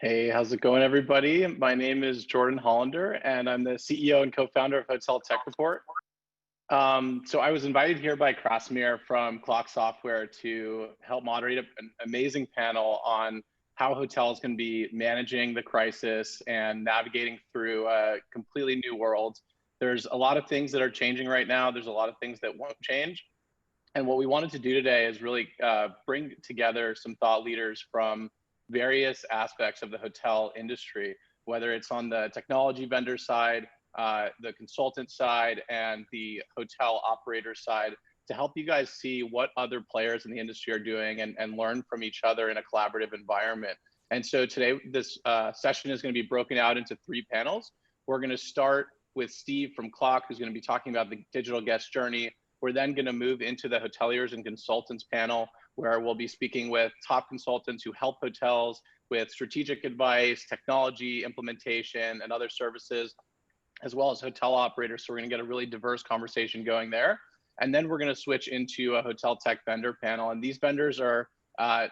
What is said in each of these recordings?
Hey, how's it going, everybody? My name is Jordan Hollander, and I'm the CEO and co-founder of Hotel Tech Report. So I was invited here by Krasimir from Clock Software to help moderate an amazing panel on how hotels can be managing the crisis and navigating through a completely new world. There's a lot of things that are changing right now. There's a lot of things that won't change. And what we wanted to do today is really bring together some thought leaders from various aspects of the hotel industry, whether it's on the technology vendor side, the consultant side, and the hotel operator side, to help you guys see what other players in the industry are doing and learn from each other in a collaborative environment. And so today, this session is going to be broken out into 3 panels. We're going to start with Steve from Clock, who's going to be talking about the digital guest journey. We're then going to move into the hoteliers and consultants panel, where we'll be speaking with top consultants who help hotels with strategic advice, technology implementation, and other services, as well as hotel operators. So we're going to get a really diverse conversation going there. And then we're going to switch into a hotel tech vendor panel. And these vendors are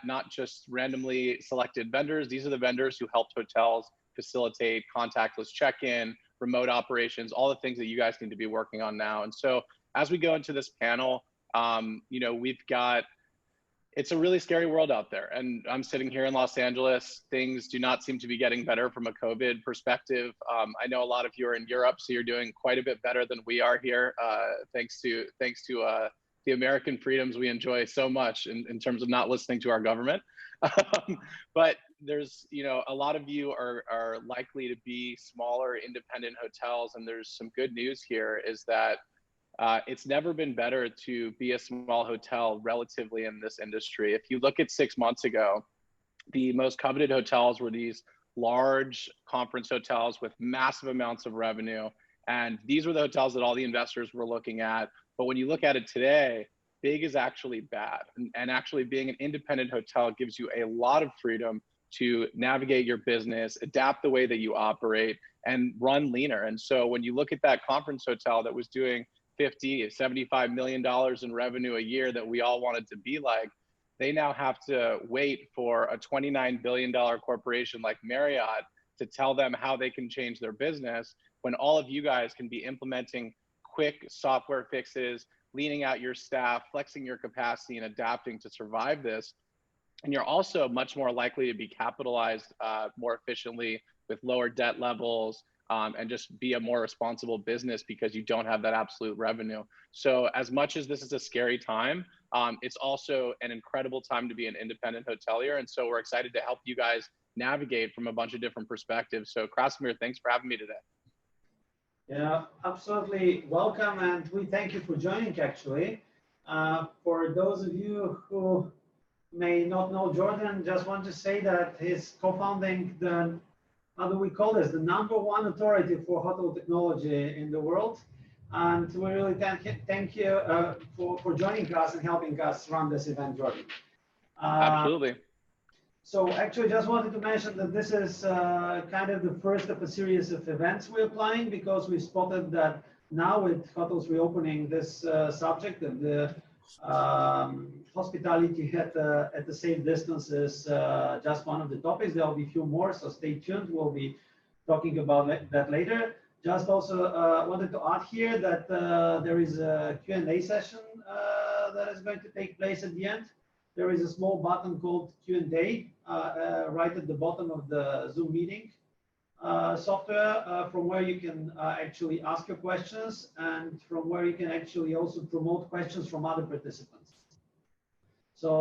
not just randomly selected vendors. These are the vendors who helped hotels facilitate contactless check-in, remote operations, all the things that you guys need to be working on now. And so as we go into this panel, it's a really scary world out there. And I'm sitting here in Los Angeles. Things do not seem to be getting better from a COVID perspective. I know a lot of you are in Europe, so you're doing quite a bit better than we are here, thanks to the American freedoms we enjoy so much in terms of not listening to our government. But there's, a lot of you are likely to be smaller independent hotels. And there's some good news here is that it's never been better to be a small hotel relatively in this industry. If you look at 6 months ago, the most coveted hotels were these large conference hotels with massive amounts of revenue. And these were the hotels that all the investors were looking at. But when you look at it today, big is actually bad. And actually being an independent hotel gives you a lot of freedom to navigate your business, adapt the way that you operate, and run leaner. And so when you look at that conference hotel that was doing $50, $75 million in revenue a year that we all wanted to be like, they now have to wait for a $29 billion corporation like Marriott to tell them how they can change their business, when all of you guys can be implementing quick software fixes, leaning out your staff, flexing your capacity, and adapting to survive this. And you're also much more likely to be capitalized more efficiently with lower debt levels, and just be a more responsible business because you don't have that absolute revenue. So as much as this is a scary time, it's also an incredible time to be an independent hotelier. And so we're excited to help you guys navigate from a bunch of different perspectives. So Krasimir, thanks for having me today. Yeah, absolutely welcome. And we thank you for joining, actually. For those of you who may not know Jordan, just want to say that he's co-founding the, how do we call this, the #1 authority for hotel technology in the world. And we really thank you for joining us and helping us run this event, Jordan. Absolutely. So actually just wanted to mention that this is kind of the first of a series of events we're planning, because we spotted that now with hotels reopening, this subject of the hospitality at the safe distance is just one of the topics. There will be a few more, so stay tuned. We'll be talking about that later. Just also wanted to add here that there is a Q&A session that is going to take place at the end. There is a small button called Q&A right at the bottom of the Zoom meeting software, from where you can actually ask your questions, and from where you can actually also promote questions from other participants. So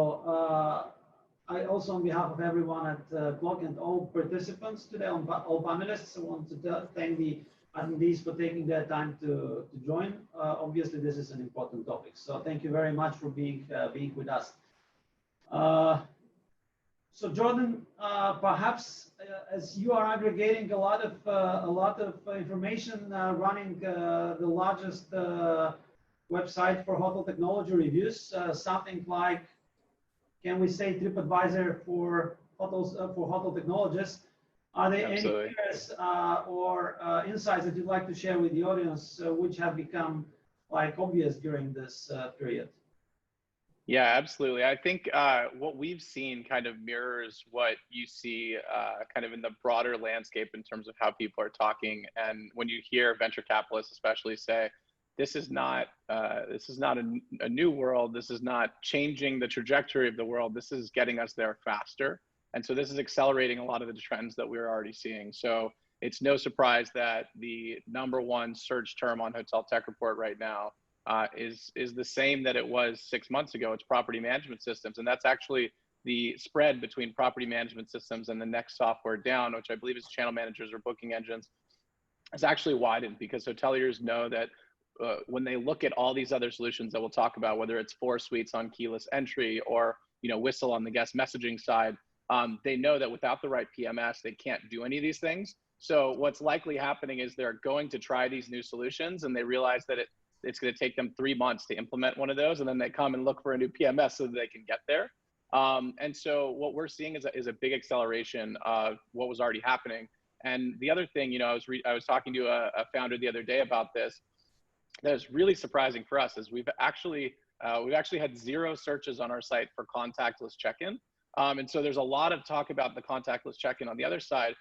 I also, on behalf of everyone at Clock and all participants today, all panelists, I want to thank the attendees for taking their time to join. Obviously, this is an important topic. So thank you very much for being with us. So Jordan, perhaps as you are aggregating a lot of information, running the largest website for hotel technology reviews, something like, can we say, TripAdvisor for hotels, for hotel technologists? Are there any areas or insights that you'd like to share with the audience, which have become like obvious during this period? Yeah, absolutely. I think what we've seen kind of mirrors what you see kind of in the broader landscape in terms of how people are talking. And when you hear venture capitalists, especially, say, this is not a new world. This is not changing the trajectory of the world. This is getting us there faster. And so this is accelerating a lot of the trends that we're already seeing. So it's no surprise that the #1 search term on Hotel Tech Report right now is the same that it was 6 months ago. It's property management systems, and that's actually the spread between property management systems and the next software down, which I believe is channel managers or booking engines, has actually widened because hoteliers know that when they look at all these other solutions that we'll talk about, whether it's 4Suites on keyless entry or Whistle on the guest messaging side, they know that without the right PMS, they can't do any of these things. So what's likely happening is they're going to try these new solutions, and they realize that it's going to take them 3 months to implement one of those, and then they come and look for a new PMS so that they can get there. And so what we're seeing is a big acceleration of what was already happening. And the other thing, I was talking to a founder the other day about this. That's really surprising for us is we've actually had 0 searches on our site for contactless check-in. And so there's a lot of talk about the contactless check-in on the other side,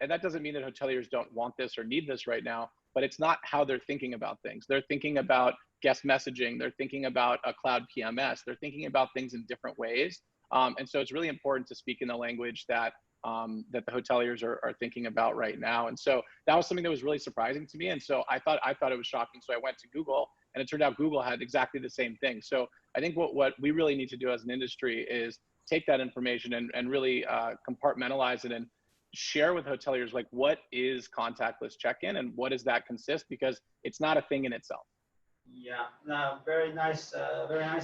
and that doesn't mean that hoteliers don't want this or need this right now, but it's not how they're thinking about things. They're thinking about guest messaging. They're thinking about a cloud PMS. They're thinking about things in different ways. And so it's really important to speak in the language that the hoteliers are thinking about right now. And so that was something that was really surprising to me. And so I thought it was shocking. So I went to Google, and it turned out Google had exactly the same thing. So I think what we really need to do as an industry is take that information and really compartmentalize it and share with hoteliers, like, what is contactless check-in and what does that consist? Because it's not a thing in itself. Yeah, no, very nice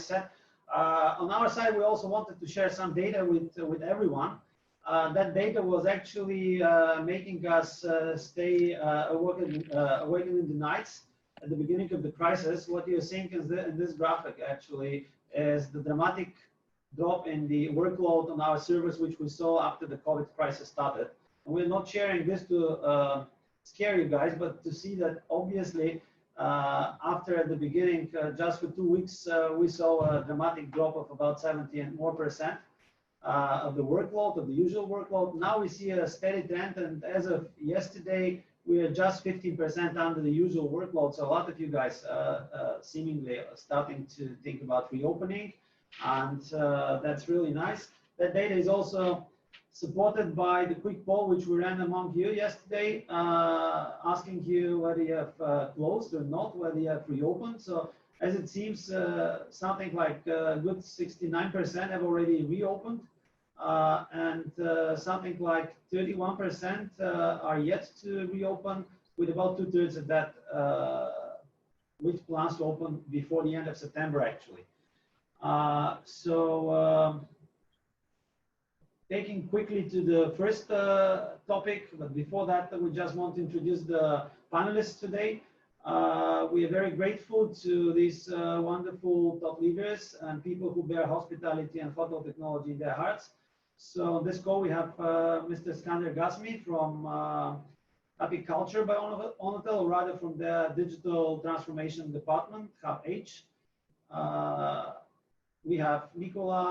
set. On our side, we also wanted to share some data with everyone. That data was actually making us stay awake in the nights at the beginning of the crisis. What you're seeing is in this graphic actually is the dramatic drop in the workload on our servers, which we saw after the COVID crisis started. And we're not sharing this to scare you guys, but to see that obviously after at the beginning, just for 2 weeks, we saw a dramatic drop of about 70% and more of the workload, of the usual workload. Now we see a steady trend, and as of yesterday, we are just 15% under the usual workload. So a lot of you guys seemingly are starting to think about reopening, and that's really nice. That data is also supported by the quick poll which we ran among you yesterday, asking you whether you have closed or not, whether you have reopened. So as it seems, something like a good 69% have already reopened, and something like 31% are yet to reopen, with about 2/3 of that which plans to open before the end of September, actually. Taking quickly to the first topic, but before that, we just want to introduce the panelists today. We are very grateful to these wonderful top leaders and people who bear hospitality and hotel technology in their hearts. So on this call, we have Mr. Skander Gasmi from Happy Culture by Onotel, or rather from the Digital Transformation Department, Hub H. We have Nikola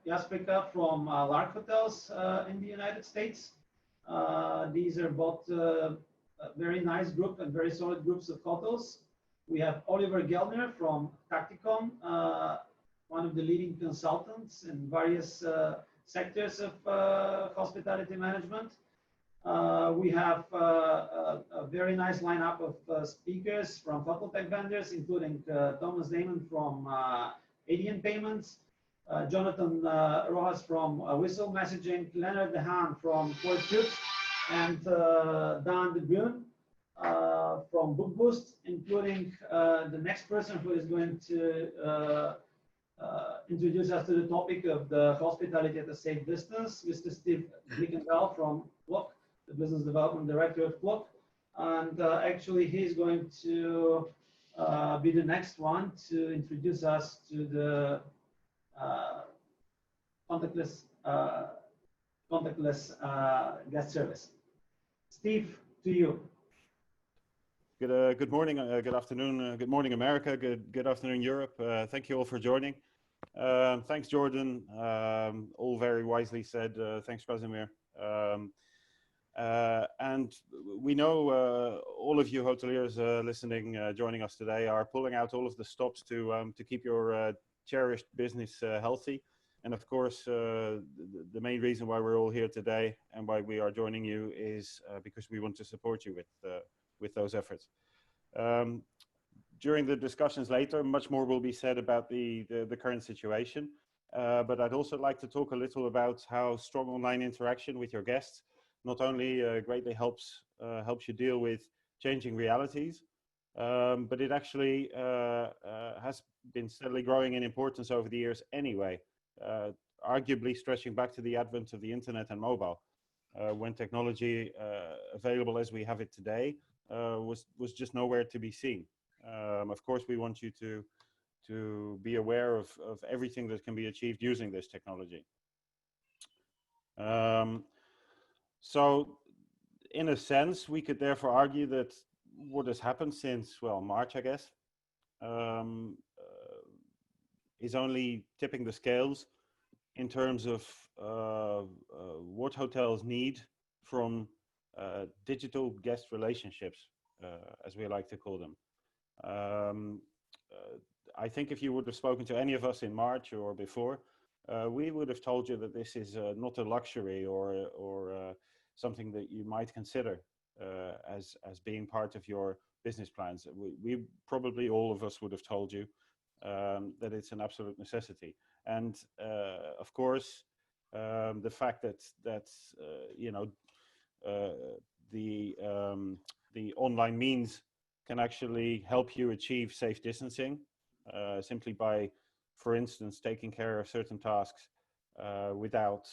Jasprika from Lark Hotels in the United States. These are both very nice group and very solid groups of hotels. We have Oliver Gelner from Tacticom, one of the leading consultants in various sectors of hospitality management. We have a very nice lineup of speakers from hotel tech vendors, including Thomas Damon from Adian Payments, Jonathan Rojas from Whistle Messaging, Leonard Dehaan from 4Suites, and Dan De Bruin from BookBoost, including the next person who is going to introduce us to the topic of the hospitality at a safe distance, Mr. Steve Glickendahl from Flock, the Business Development Director at Flock. And actually, he's going to be the next one to introduce us to the contactless guest service. Steve, to you. Good morning, good afternoon, good morning, America, good afternoon, Europe. Thank you all for joining. Thanks, Jordan. All very wisely said. Thanks, Casimir. And we know all of you hoteliers listening, joining us today, are pulling out all of the stops to keep your cherished business healthy. And of course, the main reason why we're all here today and why we are joining you is because we want to support you with those efforts. During the discussions later, much more will be said about the current situation. But I'd also like to talk a little about how strong online interaction with your guests not only greatly helps you deal with changing realities, but it actually has been steadily growing in importance over the years anyway, arguably stretching back to the advent of the internet and mobile, when technology available as we have it today was just nowhere to be seen. Of course, we want you to be aware of everything that can be achieved using this technology. So in a sense, we could therefore argue that what has happened since, well, March, I guess, is only tipping the scales in terms of what hotels need from digital guest relationships, as we like to call them. I think if you would have spoken to any of us in March or before, we would have told you that this is not a luxury or something that you might consider as being part of your business plans. We probably all of us would have told you that it's an absolute necessity. And of course, the fact that you know, the online means can actually help you achieve safe distancing simply by, for instance, taking care of certain tasks without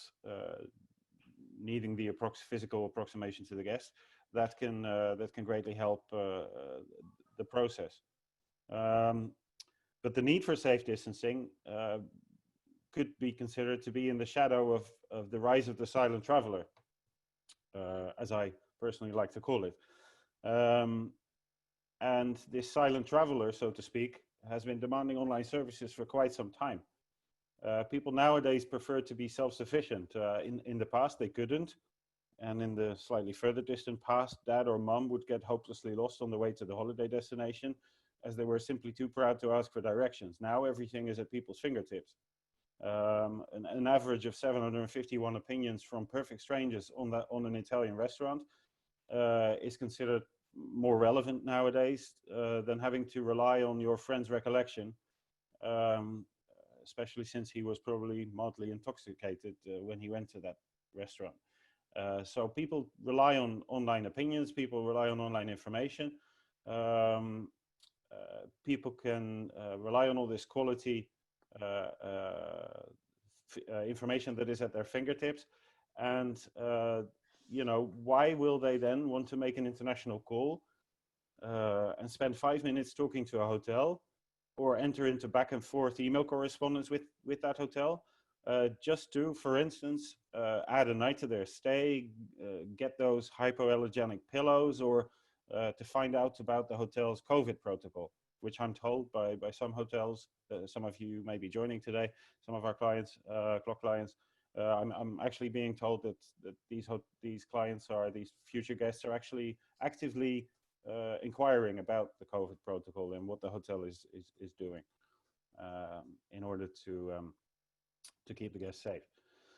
needing the physical approximation to the guest. That can greatly help the process. But the need for safe distancing could be considered to be in the shadow of the rise of the silent traveler, as I personally like to call it. And this silent traveler, so to speak, has been demanding online services for quite some time. People nowadays prefer to be self-sufficient. In the past, they couldn't. And in the slightly further distant past, dad or mum would get hopelessly lost on the way to the holiday destination as they were simply too proud to ask for directions. Now everything is at people's fingertips. An average of 751 opinions from perfect strangers on an Italian restaurant is considered more relevant nowadays than having to rely on your friend's recollection, especially since he was probably mildly intoxicated when he went to that restaurant. So people rely on online opinions, people rely on online information. People can rely on all this quality information that is at their fingertips. And, you know, why will they then want to make an international call and spend 5 minutes talking to a hotel or enter into back and forth email correspondence with that hotel just to, for instance, add a night to their stay, get those hypoallergenic pillows, or to find out about the hotel's COVID protocol, which I'm told by some hotels, some of you may be joining today, some of our clients, clock clients, I'm actually being told that these clients these future guests are actually actively inquiring about the COVID protocol and what the hotel is doing in order to keep the guests safe.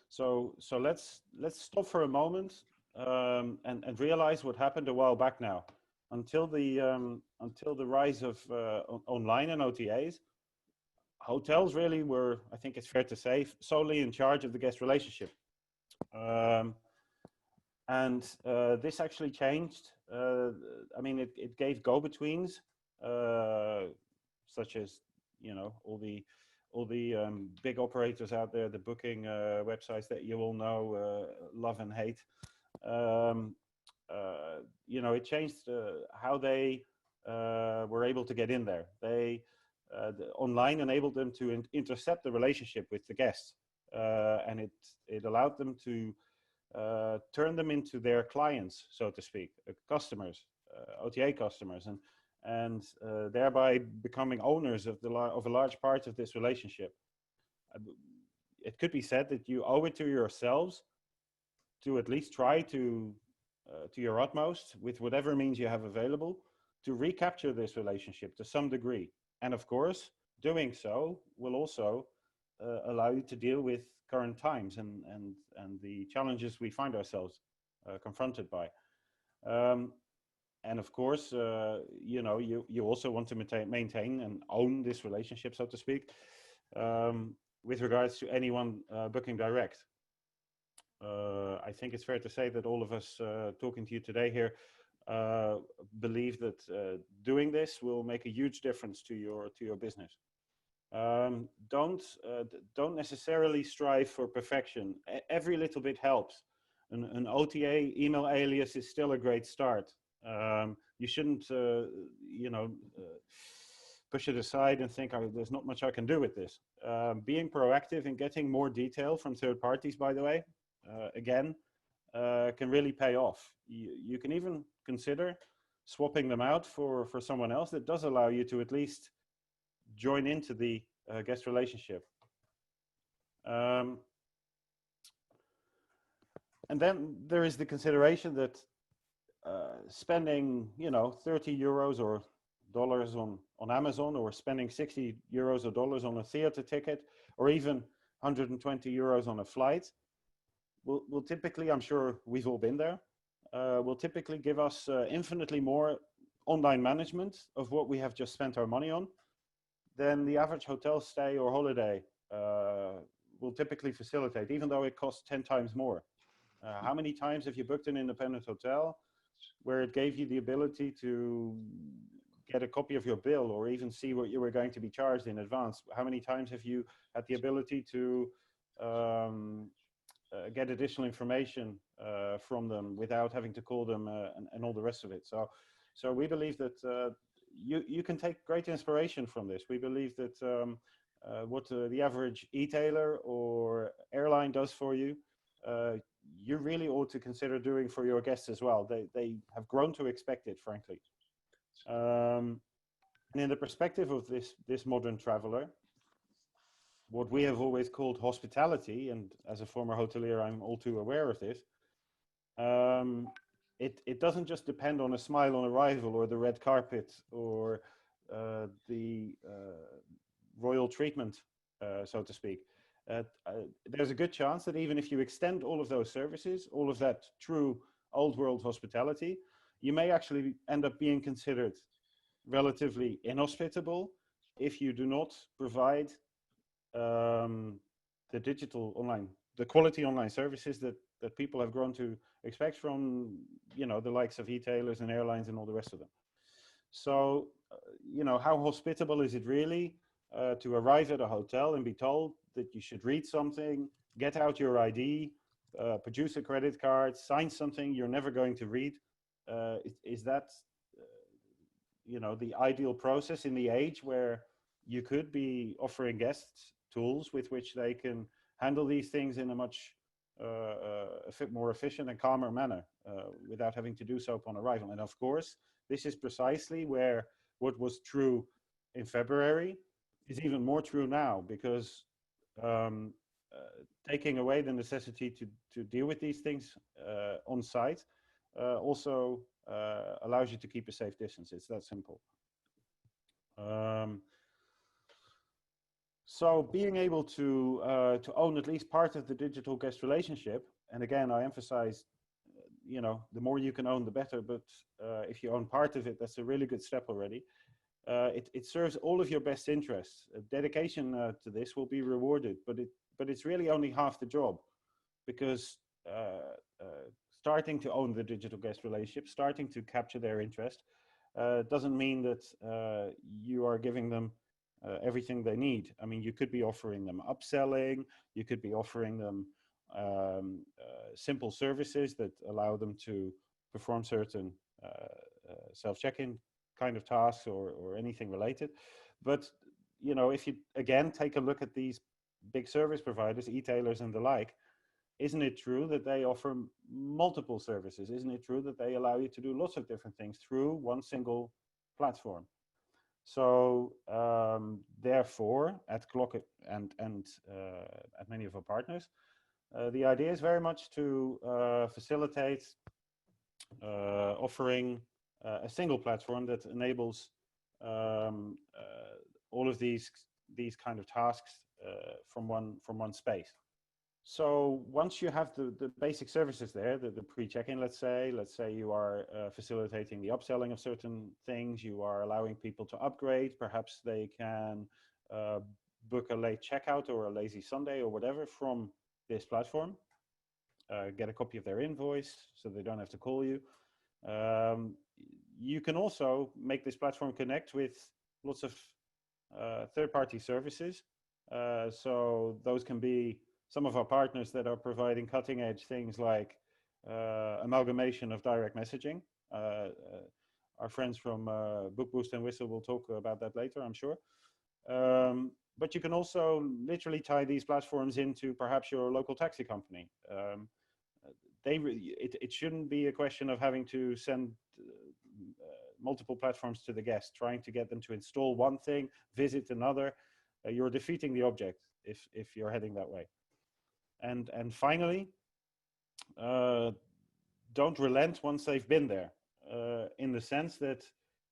So let's stop for a moment and realize what happened a while back now. Until the rise of online and OTAs, hotels really were, I think it's fair to say, solely in charge of the guest relationship. And this actually changed. I mean, it gave go-betweens, such as, you know, all the big operators out there, the booking websites that you all know, love and hate. You know, it changed how they were able to get in there. Online enabled them to intercept the relationship with the guests, and it allowed them to turn them into their clients, so to speak, customers, OTA customers, and thereby becoming owners of a large part of this relationship. It could be said that you owe it to yourselves to at least try to your utmost with whatever means you have available to recapture this relationship to some degree. And of course, doing so will also allow you to deal with current times and the challenges we find ourselves confronted by. And of course, you also want to maintain and own this relationship, so to speak, with regards to anyone booking direct. I think it's fair to say that all of us talking to you today here believe that doing this will make a huge difference to your business. Don't necessarily strive for perfection. Every little bit helps. An OTA email alias is still a great start. You shouldn't, push it aside and think, oh, there's not much I can do with this. Being proactive and getting more detail from third parties, by the way, again, can really pay off. You can even consider swapping them out for someone else. That does allow you to at least join into the guest relationship. And then there is the consideration that spending, 30 euros or dollars on Amazon, or spending 60 euros or dollars on a theater ticket, or even 120 euros on a flight, will typically, I'm sure we've all been there, will typically give us infinitely more online management of what we have just spent our money on than the average hotel stay or holiday will typically facilitate, even though it costs 10 times more. How many times have you booked an independent hotel where it gave you the ability to get a copy of your bill or even see what you were going to be charged in advance? How many times have you had the ability to get additional information from them without having to call them and all the rest of it? So we believe that you can take great inspiration from this. We believe that what the average e-tailer or airline does for you, you really ought to consider doing for your guests as well. They have grown to expect it, frankly. And in the perspective of this modern traveler, what we have always called hospitality, and as a former hotelier, I'm all too aware of this, it doesn't just depend on a smile on arrival or the red carpet or the royal treatment, so to speak. There's a good chance that even if you extend all of those services, all of that true old world hospitality, you may actually end up being considered relatively inhospitable if you do not provide the digital online, the quality online services that people have grown to expect from, the likes of e-tailers and airlines and all the rest of them. So, how hospitable is it really to arrive at a hotel and be told that you should read something, get out your ID, produce a credit card, sign something you're never going to read? Is that, the ideal process in the age where you could be offering guests tools with which they can handle these things in a much more efficient and calmer manner without having to do so upon arrival? And of course, this is precisely where what was true in February is even more true now, because taking away the necessity to deal with these things on site also allows you to keep a safe distance. It's that simple. So being able to own at least part of the digital guest relationship, and again, I emphasize, the more you can own, the better. But if you own part of it, that's a really good step already. It serves all of your best interests. Dedication to this will be rewarded, but it's really only half the job, because starting to own the digital guest relationship, starting to capture their interest, doesn't mean that you are giving them everything they need. I mean, you could be offering them upselling, you could be offering them simple services that allow them to perform certain self-check-in kind of tasks or anything related. But, if you, again, take a look at these big service providers, e-tailers and the like, isn't it true that they offer multiple services? Isn't it true that they allow you to do lots of different things through one single platform? So therefore, at Clock and at many of our partners, the idea is very much to facilitate offering a single platform that enables all of these kind of tasks from one space. So once you have the basic services there, the pre-check-in, let's say you are facilitating the upselling of certain things, you are allowing people to upgrade, perhaps they can book a late checkout or a lazy Sunday or whatever from this platform, get a copy of their invoice so they don't have to call you. You can also make this platform connect with lots of third-party services. So those can be some of our partners that are providing cutting-edge things like amalgamation of direct messaging. Our friends from Book Boost and Whistle will talk about that later, I'm sure. But you can also literally tie these platforms into perhaps your local taxi company. It shouldn't be a question of having to send multiple platforms to the guest, trying to get them to install one thing, visit another. You're defeating the object if you're heading that way. And finally, don't relent once they've been there, in the sense that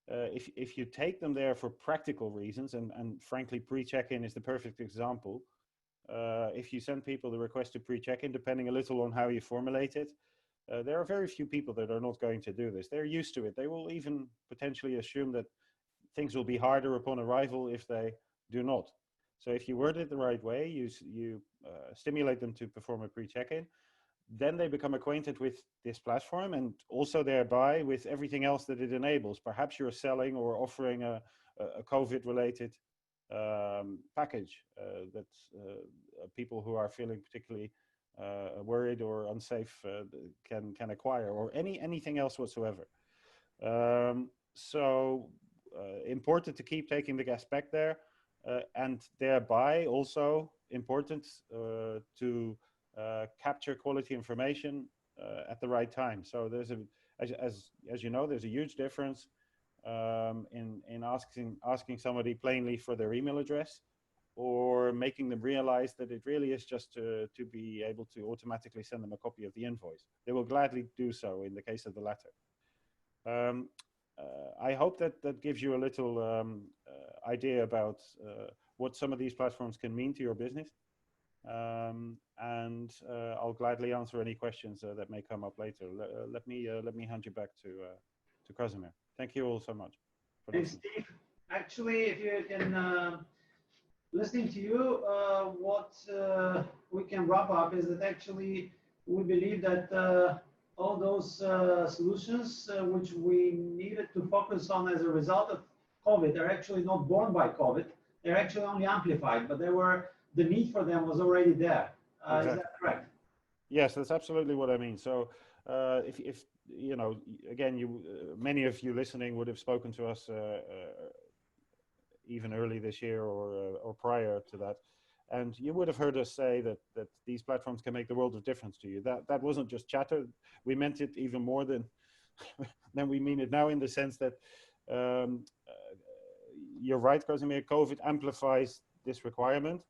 if you take them there for practical reasons, and frankly, pre-check-in is the perfect example. If you send people the request to pre-check-in, depending a little on how you formulate it, there are very few people that are not going to do this. They're used to it. They will even potentially assume that things will be harder upon arrival if they do not. So if you word it the right way, you stimulate them to perform a pre-check-in, then they become acquainted with this platform and also thereby with everything else that it enables. Perhaps you're selling or offering a COVID-related package that people who are feeling particularly worried or unsafe can acquire, or anything else whatsoever. So important to keep taking the guest back there, and thereby also important to capture quality information at the right time. So there's as you know, there's a huge difference in asking somebody plainly for their email address, or making them realize that it really is just to be able to automatically send them a copy of the invoice. They will gladly do so in the case of the latter. I hope that gives you a little idea about what some of these platforms can mean to your business. And I'll gladly answer any questions that may come up later. Let me hand you back to Casimir. Thank you all so much. Thanks, Steve. Actually, if you can, listening to you, what we can wrap up is that actually we believe that all those solutions which we needed to focus on as a result of COVID are actually not born by COVID. They're actually only amplified, but the need for them was already there. Exactly. Is that correct? Yes, that's absolutely what I mean. So if you know, again, many of you listening would have spoken to us even early this year or prior to that, and you would have heard us say that these platforms can make the world of difference to you. That wasn't just chatter. We meant it even more than we mean it now, in the sense that you're right, Casimir, COVID amplifies this requirement,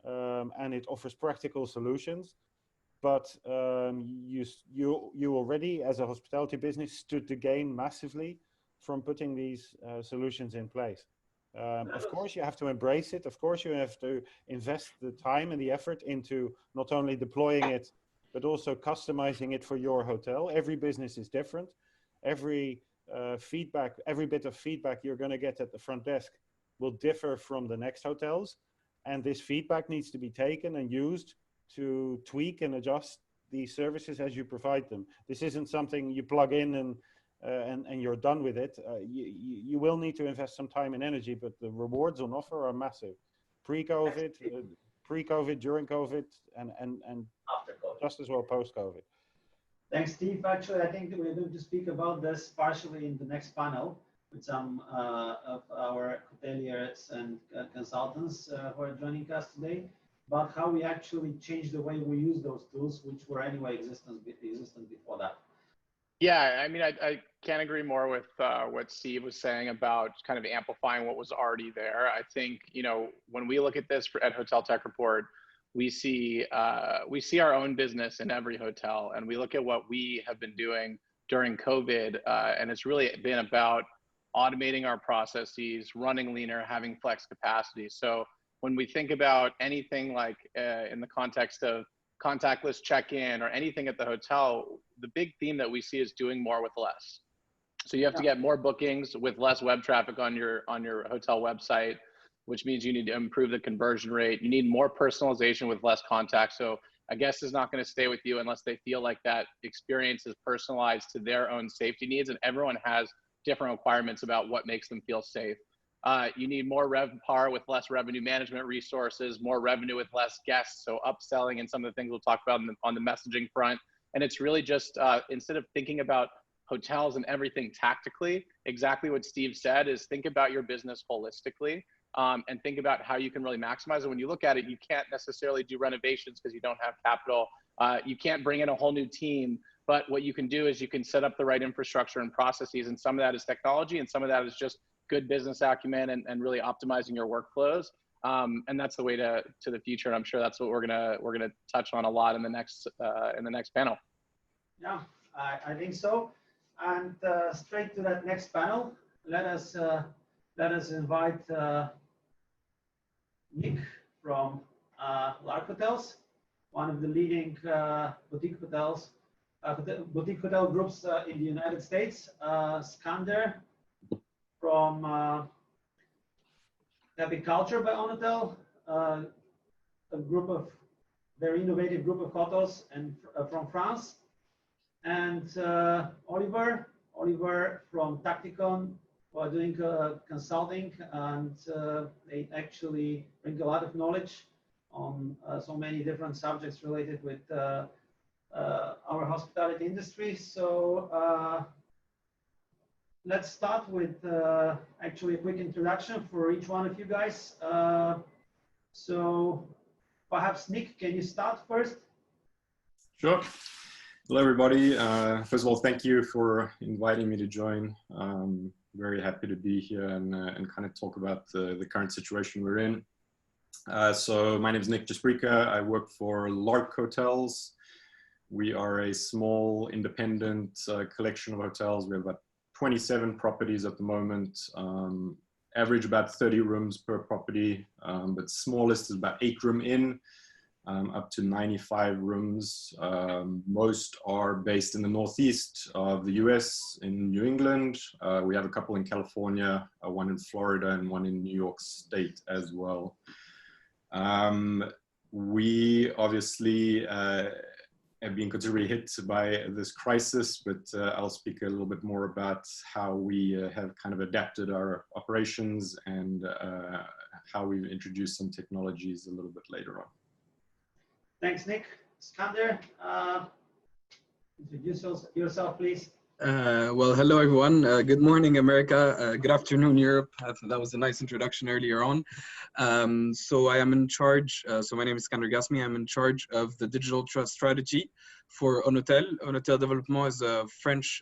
and it offers practical solutions. But you already, as a hospitality business, stood to gain massively from putting these solutions in place. Of course, you have to embrace it. Of course, you have to invest the time and the effort into not only deploying it, but also customizing it for your hotel. Every business is different. Every every bit of feedback you're going to get at the front desk will differ from the next hotels. And this feedback needs to be taken and used to tweak and adjust these services as you provide them. This isn't something you plug in and you're done with it. You will need to invest some time and energy, but the rewards on offer are massive. Pre-COVID, during COVID, and after COVID, just as well post-COVID. Thanks, Steve. Actually, I think that we're going to speak about this partially in the next panel with some of our hoteliers and consultants who are joining us today, about how we actually change the way we use those tools, which were anyway existent before that. Yeah, I mean, I can't agree more with what Steve was saying about kind of amplifying what was already there. I think, you know, when we look at this at Hotel Tech Report, we see our own business in every hotel, and we look at what we have been doing during COVID, and it's really been about automating our processes, running leaner, having flex capacity. So when we think about anything like in the context of contactless check-in or anything at the hotel, the big theme that we see is doing more with less. So you have to get more bookings with less web traffic on your hotel website, which means you need to improve the conversion rate. You need more personalization with less contact. So a guest is not going to stay with you unless they feel like that experience is personalized to their own safety needs, and everyone has different requirements about what makes them feel safe. You need more RevPAR with less revenue management resources, more revenue with less guests. So upselling and some of the things we'll talk about on the messaging front. And it's really just, instead of thinking about hotels and everything tactically, exactly what Steve said is think about your business holistically, and think about how you can really maximize it. When you look at it, you can't necessarily do renovations because you don't have capital. You can't bring in a whole new team. But what you can do is you can set up the right infrastructure and processes. And some of that is technology, and some of that is just good business acumen and really optimizing your workflows. And that's the way to the future. And I'm sure that's what we're gonna touch on a lot in the next panel. Yeah, I think so. And straight to that next panel, let us invite Nick from Lark Hotels, one of the leading boutique hotel groups in the United States. Skander from Happy Culture by Onotel, a group of very innovative group of hotels and from France, and Oliver from Tacticon, who are doing consulting, and they actually bring a lot of knowledge on so many different subjects related with our hospitality industry. So let's start with actually a quick introduction for each one of you guys. So perhaps Nick, can you start first? Sure. Hello, everybody. First of all, thank you for inviting me to join. Very happy to be here and kind of talk about the current situation we're in. So my name is Nick Jasprika. I work for Lark Hotels. We are a small independent collection of hotels. We have about 27 properties at the moment, average about 30 rooms per property, but smallest is about 8-room inn, up to 95 rooms. Most are based in the northeast of the US, in New England. We have a couple in California, one in Florida, and one in New York State as well. We obviously have been considerably hit by this crisis, but I'll speak a little bit more about how we have kind of adapted our operations and how we've introduced some technologies a little bit later on. Thanks, Nick. Skander, introduce yourself, please. Well, hello, everyone. Good morning, America. Good afternoon, Europe. That was a nice introduction earlier on. So I am in charge, so my name is Skander Gasmi. I'm in charge of the digital trust strategy for Onotel. Onotel Développement is a French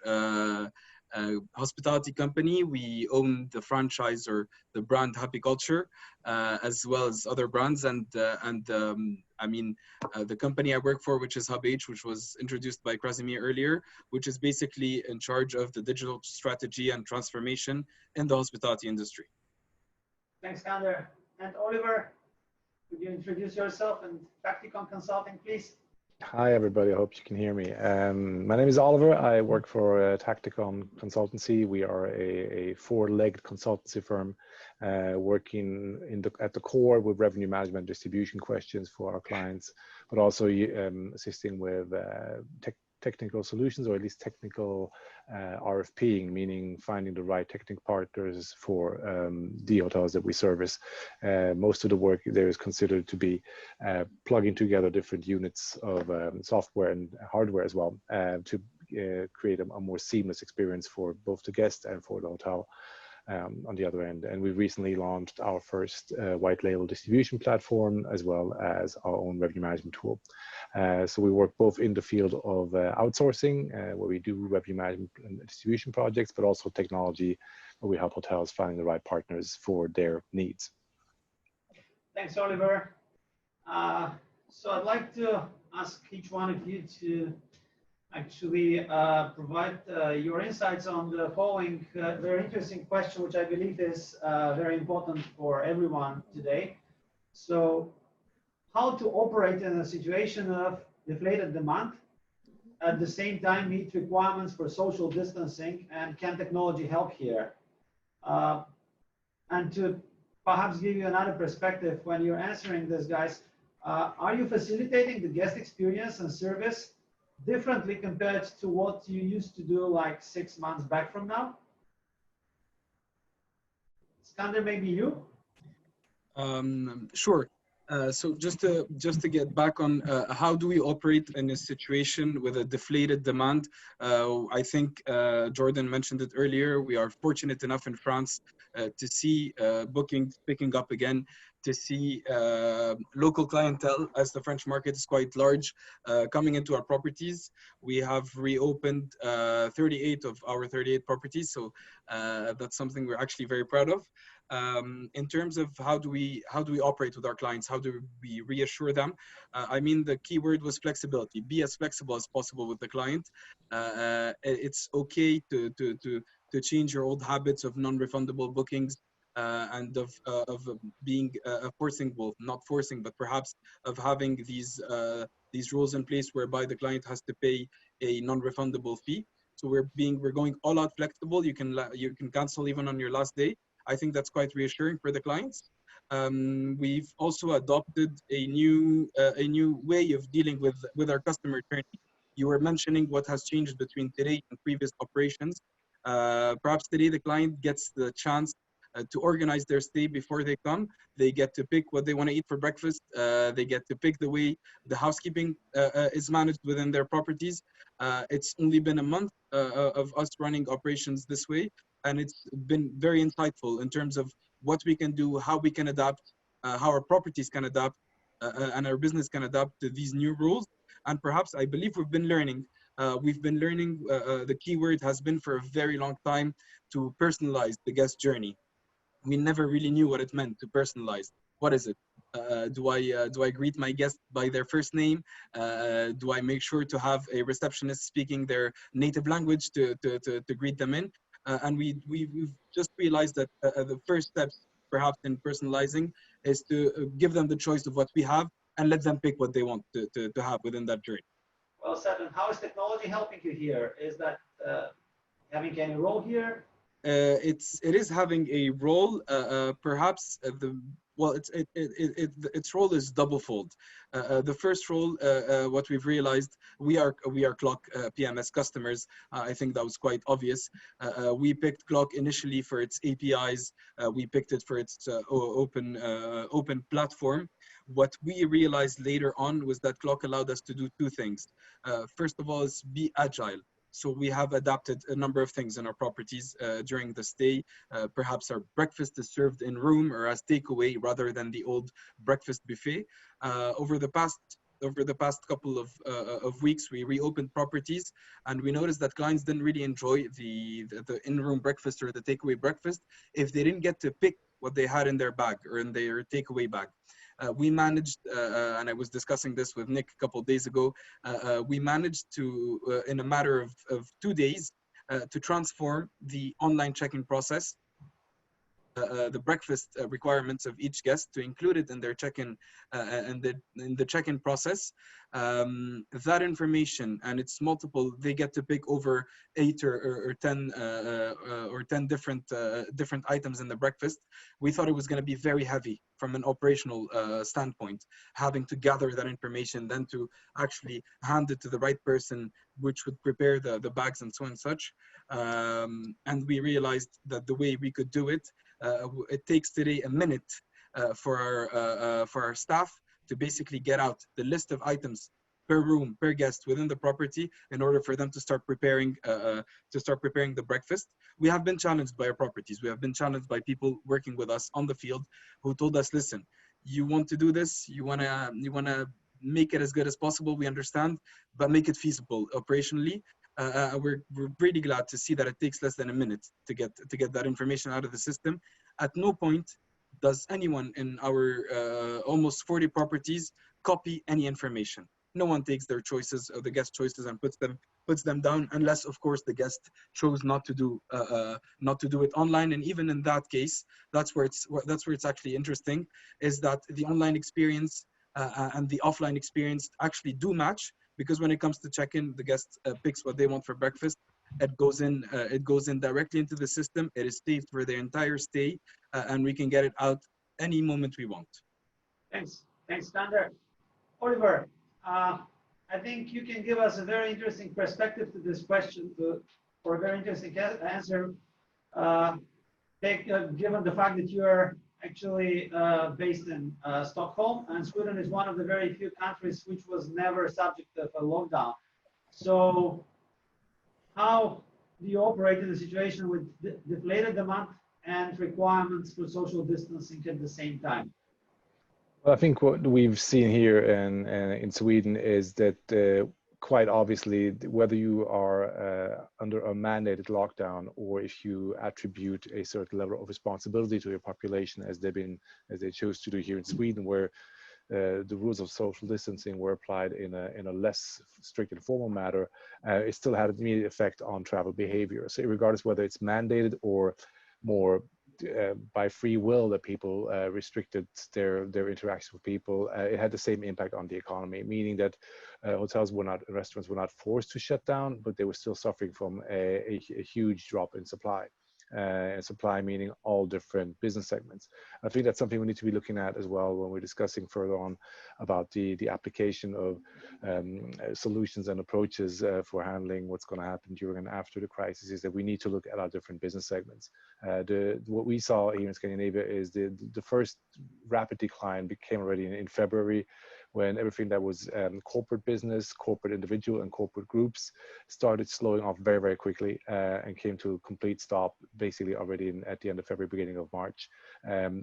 hospitality company. We own the franchise or the brand Happy Culture, as well as other brands. And I mean, the company I work for, which is Hub H, which was introduced by Krasimir earlier, which is basically in charge of the digital strategy and transformation in the hospitality industry. Thanks, Skander. And Oliver, could you introduce yourself and Tacticon Consulting, please? Hi, everybody. I hope you can hear me. My name is Oliver. I work for Tacticon Consultancy. We are a four-legged consultancy firm working at the core with revenue management distribution questions for our clients, but also assisting with technical solutions, or at least technical RFPing, meaning finding the right technical partners for the hotels that we service. Most of the work there is considered to be plugging together different units of software and hardware as well to create a more seamless experience for both the guest and for the hotel. on the other end. And we recently launched our first white label distribution platform, as well as our own revenue management tool. So we work both in the field of outsourcing, where we do revenue management and distribution projects, but also technology, where we help hotels find the right partners for their needs. Thanks, Oliver. So I'd like to ask each one of you to actually provide your insights on the following very interesting question, which I believe is very important for everyone today. So, how to operate in a situation of deflated demand, at the same time meet requirements for social distancing, and can technology help here? And to perhaps give you another perspective when you're answering this, guys, are you facilitating the guest experience and service differently compared to what you used to do like 6 months back from now? Skander, maybe you? Sure. So just to get back on how do we operate in a situation with a deflated demand? I think Jordan mentioned it earlier. We are fortunate enough in France to see bookings picking up again, to see local clientele, as the French market is quite large, coming into our properties. We have reopened 38 of our 38 properties, so that's something we're actually very proud of. In terms of how do we operate with our clients, how do we reassure them? I mean, the key word was flexibility. Be as flexible as possible with the client. It's okay to change your old habits of non-refundable bookings and of being forcing, well, not forcing, but perhaps of having these rules in place whereby the client has to pay a non-refundable fee. So we're going all out flexible. You can cancel even on your last day. I think that's quite reassuring for the clients. We've also adopted a new way of dealing with our customer journey. You were mentioning what has changed between today and previous operations. Perhaps today the client gets the chance to organize their stay before they come. They get to pick what they want to eat for breakfast. They get to pick the way the housekeeping is managed within their properties. It's only been a month of us running operations this way, and it's been very insightful in terms of what we can do, how we can adapt, how our properties can adapt, and our business can adapt to these new rules. And perhaps I believe we've been learning. The key word has been for a very long time to personalize the guest journey. We never really knew what it meant to personalize. What is it? Do I greet my guest by their first name? Do I make sure to have a receptionist speaking their native language to greet them in? And we've just realized that the first steps, perhaps in personalizing, is to give them the choice of what we have and let them pick what they want to have within that journey. Well said. And how is technology helping you here? Is that having any role here? It is having a role. Perhaps its role is doublefold. The first role, what we've realized, we are Clock PMS customers. I think that was quite obvious. We picked Clock initially for its APIs. We picked it for its open platform. What we realized later on was that Clock allowed us to do two things. First of all, is be agile. So we have adapted a number of things in our properties during the stay. Perhaps our breakfast is served in room or as takeaway rather than the old breakfast buffet. Over the past couple of weeks, we reopened properties, and we noticed that clients didn't really enjoy the in-room breakfast or the takeaway breakfast if they didn't get to pick what they had in their bag or in their takeaway bag. We managed, and I was discussing this with Nick a couple of days ago, we managed to, in a matter of 2 days, to transform the online check-in process, the breakfast requirements of each guest, to include it in their check-in in the check-in process. That information, and it's multiple, they get to pick over 8 or 10 different items in the breakfast. We thought it was going to be very heavy from an operational standpoint, having to gather that information, then to actually hand it to the right person, which would prepare the bags and so and such. And we realized that the way we could do it, it takes today a minute for our staff to basically get out the list of items per room, per guest within the property in order for them to start preparing the breakfast. We have been challenged by our properties. We have been challenged by people working with us on the field who told us, listen, you want to do this, you wanna make it as good as possible, we understand, but make it feasible operationally. We're pretty glad to see that it takes less than a minute to get that information out of the system. At no point does anyone in our almost 40 properties copy any information. No one takes their choices or the guest choices and puts them down, unless of course the guest chose not to do it online. And even in that case, that's where it's actually interesting, is that the online experience and the offline experience actually do match, because when it comes to check-in, the guest picks what they want for breakfast. It goes in directly into the system. It is saved for their entire stay, and we can get it out any moment we want. Thanks, Sander. Oliver, I think you can give us a very interesting perspective to this question, for a very interesting answer. Given the fact that you are actually based in Stockholm, and Sweden is one of the very few countries which was never subject of a lockdown. So how do you operate in a situation with deflated demand and requirements for social distancing at the same time? Well, I think what we've seen here in Sweden is that quite obviously, whether you are under a mandated lockdown or if you attribute a certain level of responsibility to your population, as they chose to do here in Sweden, where the rules of social distancing were applied in a less strict and formal manner, it still had an immediate effect on travel behavior. So regardless whether it's mandated or more by free will that people restricted their interaction with people, it had the same impact on the economy, meaning that restaurants were not forced to shut down, but they were still suffering from a huge drop in supply. And supply meaning all different business segments. I think that's something we need to be looking at as well when we're discussing further on about the application of solutions and approaches for handling what's going to happen during and after the crisis, is that we need to look at our different business segments. What we saw here in Scandinavia is the first rapid decline became already in February, when everything that was corporate business, corporate individual, and corporate groups started slowing off very, very quickly and came to a complete stop basically already at the end of February, beginning of March.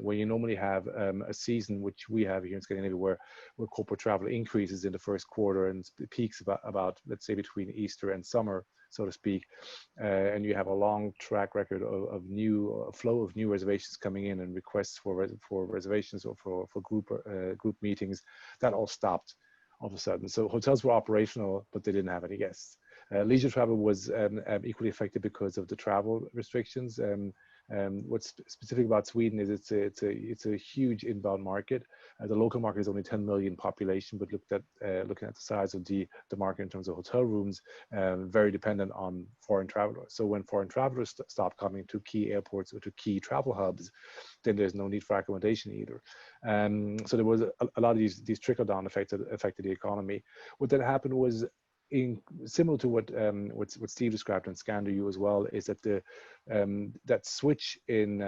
When you normally have a season, which we have here in Scandinavia, where corporate travel increases in the first quarter and peaks about let's say between Easter and summer, so to speak, and you have a long track record of flow of new reservations coming in and requests for reservations or for group meetings, that all stopped all of a sudden. So hotels were operational, but they didn't have any guests. Leisure travel was equally affected because of the travel restrictions. What's specific about Sweden is it's a huge inbound market. The local market is only 10 million population, but looking at the size of the market in terms of hotel rooms, very dependent on foreign travelers. So when foreign travelers stop coming to key airports or to key travel hubs, then there's no need for accommodation either. So there was a lot of these trickle-down effects that affected the economy. What then happened was, similar to what Steve described and Scander you as well, is that that switch in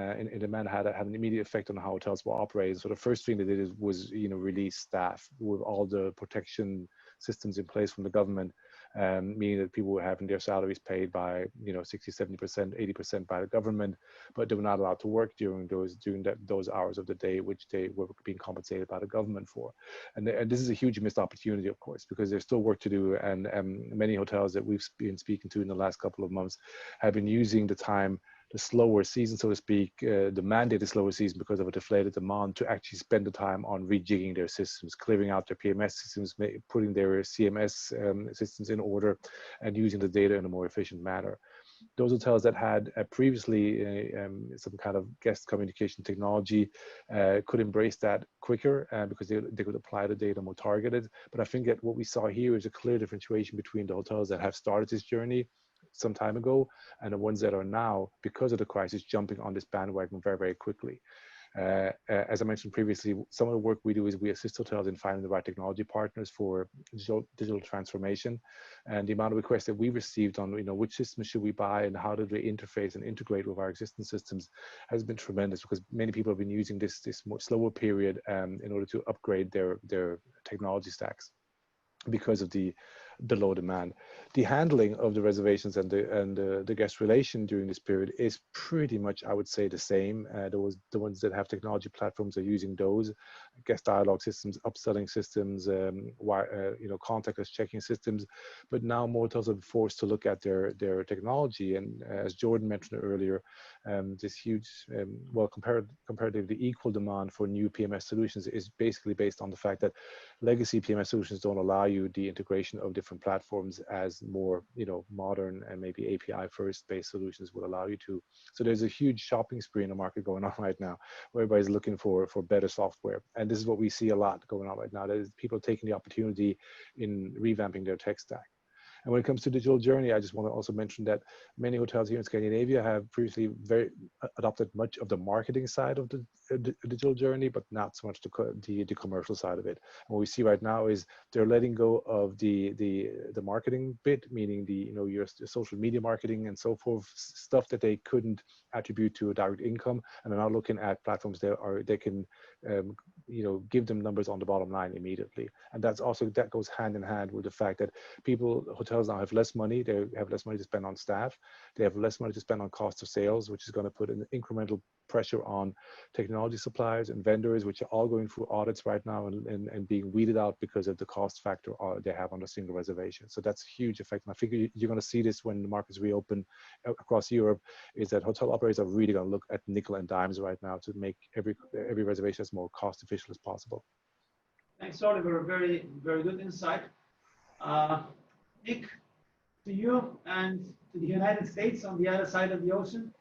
demand had an immediate effect on how hotels were operating. So the first thing they did was release staff with all the protection systems in place from the government, meaning that people were having their salaries paid by 60, 70%, 80% by the government, but they were not allowed to work during those hours of the day which they were being compensated by the government for. And this is a huge missed opportunity, of course, because there's still work to do, and many hotels that we've been speaking to in the last couple of months have been using the time, the slower season, so to speak, the mandated slower season because of a deflated demand, to actually spend the time on rejigging their systems, clearing out their PMS systems, putting their CMS systems in order, and using the data in a more efficient manner. Those hotels that had previously some kind of guest communication technology could embrace that quicker because they could apply the data more targeted. But I think that what we saw here is a clear differentiation between the hotels that have started this journey some time ago and the ones that are now, because of the crisis, jumping on this bandwagon very, very quickly. As I mentioned previously, some of the work we do is we assist hotels in finding the right technology partners for digital transformation. And the amount of requests that we received on, which systems should we buy and how do they interface and integrate with our existing systems has been tremendous, because many people have been using this more slower period in order to upgrade their technology stacks. because of the low demand. The handling of the reservations and the guest relation during this period is pretty much, I would say, the same. The ones that have technology platforms are using those guest dialogue systems, upselling systems, contactless checking systems. But now more hotels are forced to look at their technology, and as Jordan mentioned earlier, this huge, comparatively equal demand for new PMS solutions is basically based on the fact that legacy PMS solutions don't allow you the integration of different platforms as more, modern and maybe API first based solutions will allow you to. So there's a huge shopping spree in the market going on right now, where everybody's looking for better software. And this is what we see a lot going on right now. That is people taking the opportunity in revamping their tech stack. And when it comes to digital journey, I just want to also mention that many hotels here in Scandinavia have previously adopted much of the marketing side of the digital journey, but not so much the commercial side of it. And what we see right now is they're letting go of the marketing bit, meaning your social media marketing and so forth, stuff that they couldn't attribute to a direct income, and they're now looking at platforms that can give them numbers on the bottom line immediately. And that goes hand in hand with the fact that hotels now have less money. They have less money to spend on staff. They have less money to spend on cost of sales, which is going to put an incremental pressure on technology suppliers and vendors, which are all going through audits right now and being weeded out because of the cost factor they have on a single reservation. So that's a huge effect. And I think you're going to see this when the markets reopen across Europe, is that hotel operators are really going to look at nickel and dimes right now to make every reservation as more cost efficient as possible. Thanks, Oliver. Very, very good insight. Nick, to you and to the United States on the other side of the ocean.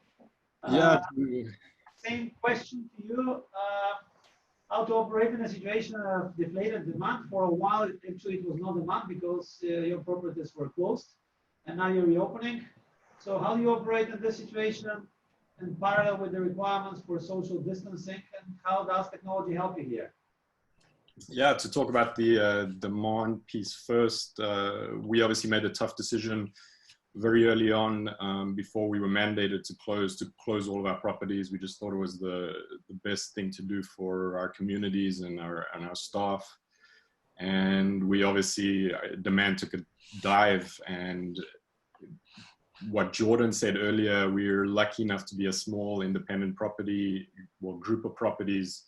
Same question to you. How to operate in a situation of deflated demand? For a while, actually, it was no demand because your properties were closed, and now you're reopening. So how do you operate in this situation in parallel with the requirements for social distancing, and how does technology help you here? Yeah, to talk about the demand piece first, we obviously made a tough decision very early on, before we were mandated to close all of our properties. We just thought it was the best thing to do for our communities and our staff. And we obviously, demand took a dive, and what Jordan said earlier, we're lucky enough to be a small independent property, group of properties.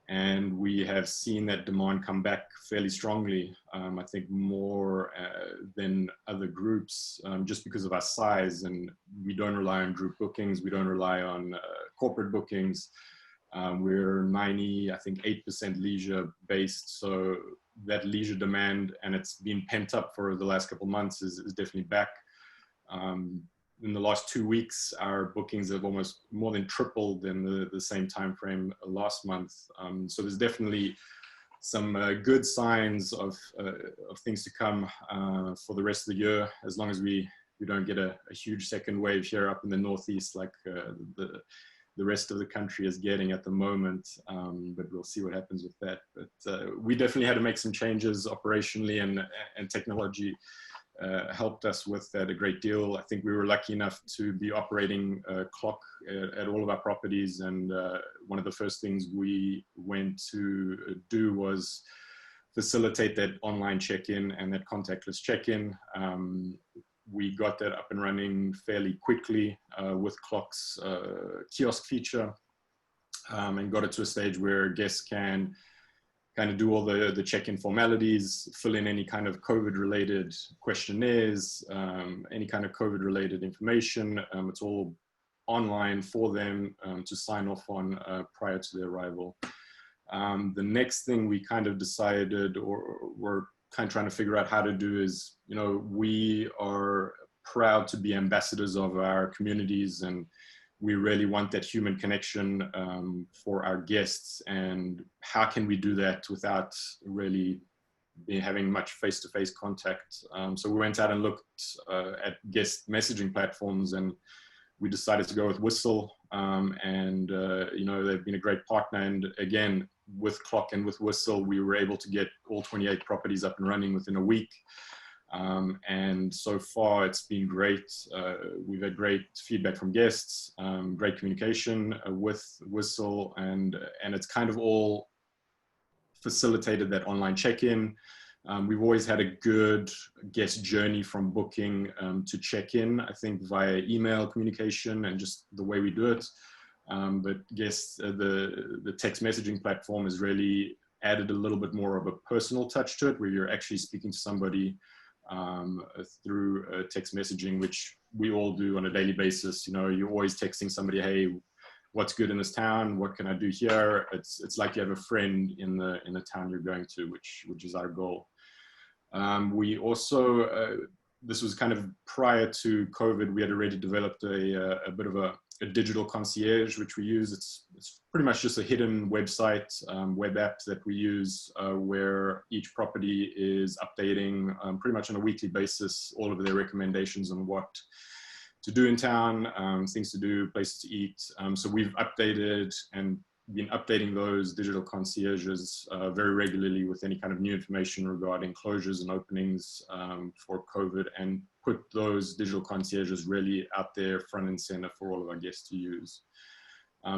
And we have seen that demand come back fairly strongly, I think more than other groups, just because of our size. And we don't rely on group bookings. We don't rely on corporate bookings. We're 8% leisure based. So that leisure demand, and it's been pent up for the last couple of months, is definitely back. In the last 2 weeks, our bookings have almost more than tripled in the same time frame last month. So there's definitely some good signs of things to come for the rest of the year, as long as we don't get a huge second wave here up in the Northeast like the rest of the country is getting at the moment. But we'll see what happens with that. But we definitely had to make some changes operationally, and technology helped us with that a great deal. I think we were lucky enough to be operating a clock at all of our properties, and one of the first things we went to do was facilitate that online check-in and that contactless check-in. We got that up and running fairly quickly with Clock's kiosk feature, and got it to a stage where guests can kind of do all the check-in formalities, fill in any kind of COVID-related questionnaires, any kind of COVID-related information. It's all online for them to sign off on prior to their arrival. The next thing we kind of decided, or we're kind of trying to figure out how to do, is, we are proud to be ambassadors of our communities, and we really want that human connection for our guests. And how can we do that without really having much face-to-face contact? So we went out and looked at guest messaging platforms, and we decided to go with Whistle. And they've been a great partner. And again, with Clock and with Whistle, we were able to get all 28 properties up and running within a week. And so far it's been great. We've had great feedback from guests, great communication with Whistle, and it's kind of all facilitated that online check-in, We've always had a good guest journey from booking to check-in, I think via email communication and just the way we do it. But the text messaging platform has really added a little bit more of a personal touch to it, where you're actually speaking to somebody through text messaging, which we all do on a daily basis. You know, you're always texting somebody, hey, what's good in this town? What can I do here? It's like you have a friend in the town you're going to, which is our goal. We also, this was kind of prior to COVID, we had already developed a bit of a digital concierge, which we use. It's pretty much just a hidden website, web app that we use where each property is updating pretty much on a weekly basis all of their recommendations on what to do in town, things to do, places to eat. So we've updated and been updating those digital concierges very regularly with any kind of new information regarding closures and openings for COVID, and put those digital concierges really out there front and center for all of our guests to use.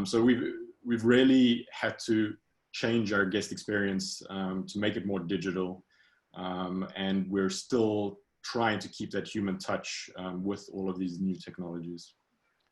So we've really had to change our guest experience to make it more digital, and we're still trying to keep that human touch with all of these new technologies.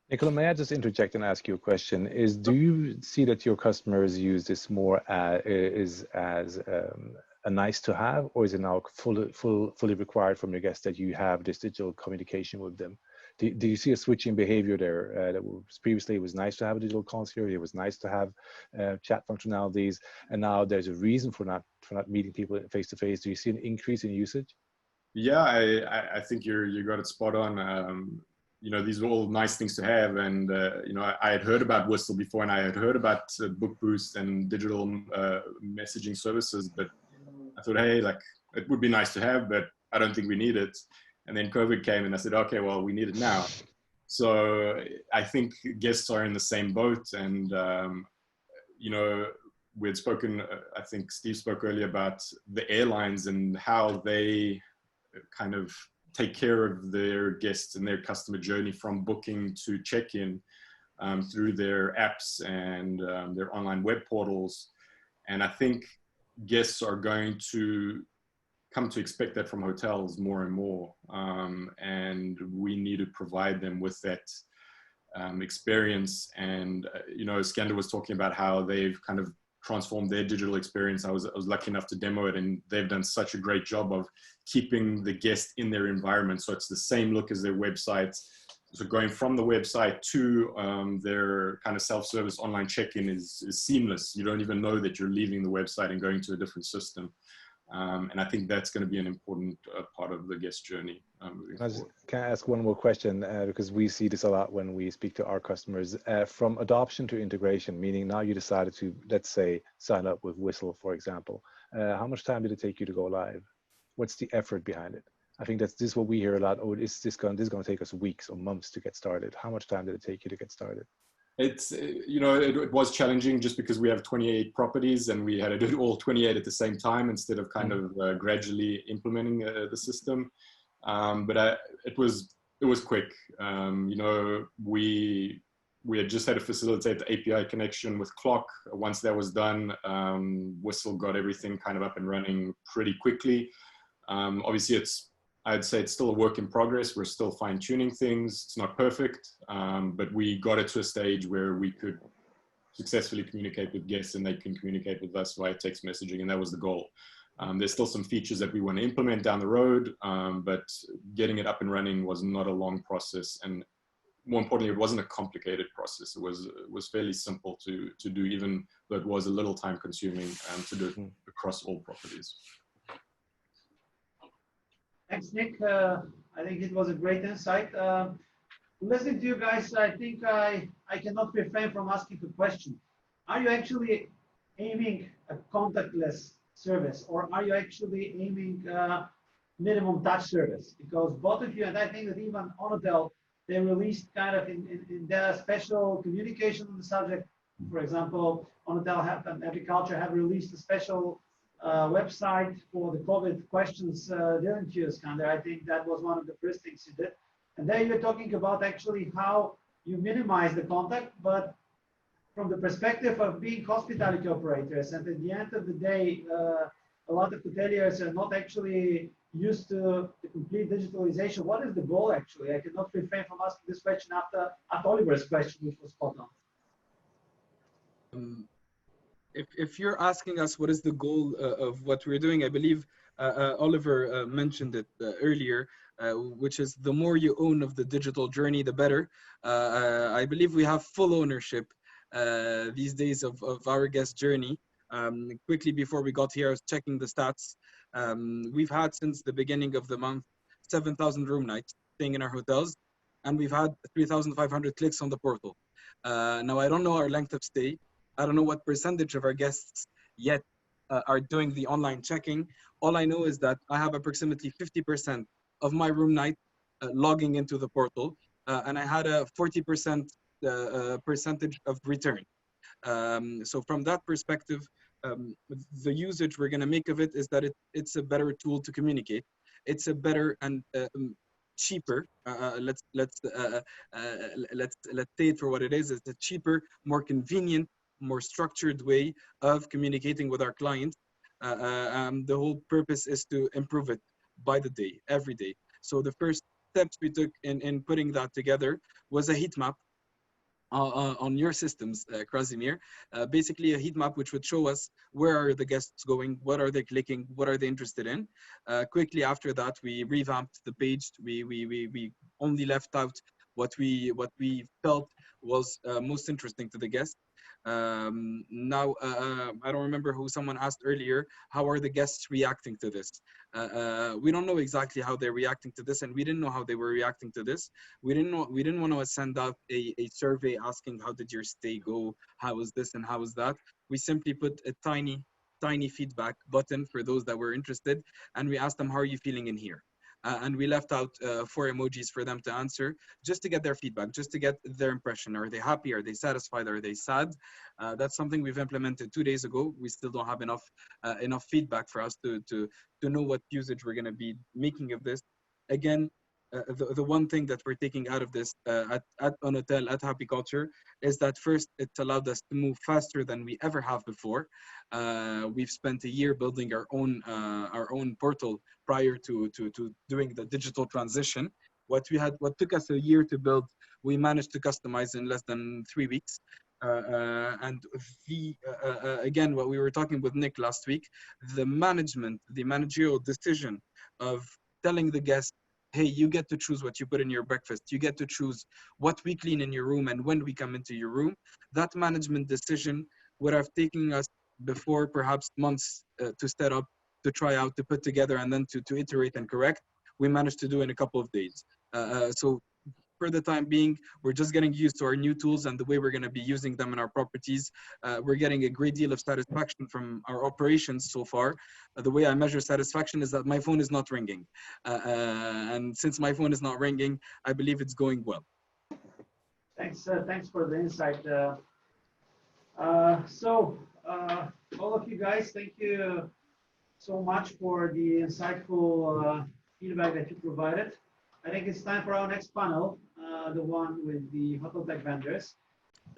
Nicola, may I just interject and ask you a question? Do you see that your customers use this more as a nice to have, or is it now fully required from your guests that you have this digital communication with them? Do you see a switching behavior there? That previously it was nice to have a digital concierge, it was nice to have chat functionalities, and now there's a reason for not meeting people face to face. Do you see an increase in usage? Yeah, I think you got it spot on. You know, these are all nice things to have, and you know, I had heard about Whistle before, and I had heard about Book Boost and digital messaging services, but I thought, hey, like, it would be nice to have, but I don't think we need it. And then COVID came, and I said, okay, well, we need it now. So I think guests are in the same boat, and you know, we had spoken, I think Steve spoke earlier about the airlines and how they kind of take care of their guests and their customer journey from booking to check-in through their apps and their online web portals. And I think guests are going to come to expect that from hotels more and more. And we need to provide them with that experience. And, you know, Skander was talking about how they've kind of transformed their digital experience. I was lucky enough to demo it, and they've done such a great job of keeping the guest in their environment. So it's the same look as their website. So going from the website to their kind of self-service online check-in is seamless. You don't even know that you're leaving the website and going to a different system. And I think that's going to be an important part of the guest journey. Can I ask one more question? Because we see this a lot when we speak to our customers. From adoption to integration, meaning now you decided to, let's say, sign up with Whistle, for example. How much time did it take you to go live? What's the effort behind it? I think this is what we hear a lot. Oh, this is going to take us weeks or months to get started. How much time did it take you to get started? It's, you know, it was challenging just because we have 28 properties and we had to do all 28 at the same time instead of kind of gradually implementing the system. But it was quick. You know, we had just had to facilitate the API connection with Clock. Once that was done, Whistle got everything kind of up and running pretty quickly. Obviously, I'd say it's still a work in progress. We're still fine tuning things. It's not perfect, but we got it to a stage where we could successfully communicate with guests and they can communicate with us via text messaging, and that was the goal. There's still some features that we want to implement down the road, but getting it up and running was not a long process, and more importantly, it wasn't a complicated process. It was fairly simple to do, even though it was a little time consuming to do it across all properties. Thanks, Nick. I think it was a great insight. Listening to you guys, I think I cannot refrain from asking a question. Are you actually aiming at contactless service, or are you actually aiming minimum touch service? Because both of you, and I think that even Untitled, they released kind of in their special communication on the subject. For example, Untitled and Agriculture have released a special website for the COVID questions, didn't you, Skander? I think that was one of the first things you did. And there you're talking about actually how you minimize the contact, but from the perspective of being hospitality operators, and at the end of the day, a lot of hoteliers are not actually used to the complete digitalization. What is the goal actually? I cannot refrain from asking this question after Oliver's question, which was spot on. If you're asking us what is the goal of what we're doing, I believe Oliver mentioned it earlier, which is the more you own of the digital journey, the better. I believe we have full ownership these days of our guest journey. Quickly before we got here, I was checking the stats. We've had since the beginning of the month 7,000 room nights staying in our hotels, and we've had 3,500 clicks on the portal. Now, I don't know our length of stay. I don't know what percentage of our guests yet are doing the online checking. All I know is that I have approximately 50% of my room night logging into the portal, and I had a 40% percentage of return. So from that perspective, the usage we're going to make of it is that it's a better tool to communicate. It's a better and cheaper. Let's say it for what it is. It's a cheaper, more convenient, more structured way of communicating with our clients. The whole purpose is to improve it by the day, every day. So the first steps we took in putting that together was a heat map on your systems, Krasimir. Basically a heat map which would show us where are the guests going, what are they clicking, what are they interested in. Quickly after that, we revamped the page. We only left out what we felt was most interesting to the guests. Now, I don't remember who someone asked earlier, how are the guests reacting to this? We don't know exactly how they're reacting to this, and we didn't know how they were reacting to this. We didn't want to send out a survey asking how did your stay go, how was this and how was that. We simply put a tiny feedback button for those that were interested, and we asked them, how are you feeling in here? And we left out 4 emojis for them to answer, just to get their feedback, just to get their impression. Are they happy? Are they satisfied? Are they sad? That's something we've implemented 2 days ago. We still don't have enough feedback for us to know what usage we're going to be making of this. Again, the one thing that we're taking out of this at Unhotel, at Happy Culture, is that first, it's allowed us to move faster than we ever have before. We've spent a year building our own portal prior to doing the digital transition. What took us a year to build, we managed to customize in less than 3 weeks. And again, what we were talking with Nick last week, the managerial decision of telling the guest, hey, you get to choose what you put in your breakfast. You get to choose what we clean in your room and when we come into your room. That management decision would have taken us before perhaps months to set up, to try out, to put together, and then to iterate and correct. We managed to do in a couple of days. So for the time being, we're just getting used to our new tools and the way we're going to be using them in our properties. We're getting a great deal of satisfaction from our operations so far. The way I measure satisfaction is that my phone is not ringing. And since my phone is not ringing, I believe it's going well. Thanks for the insight. All of you guys, thank you so much for the insightful feedback that you provided. I think it's time for our next panel, the one with the hotel tech vendors.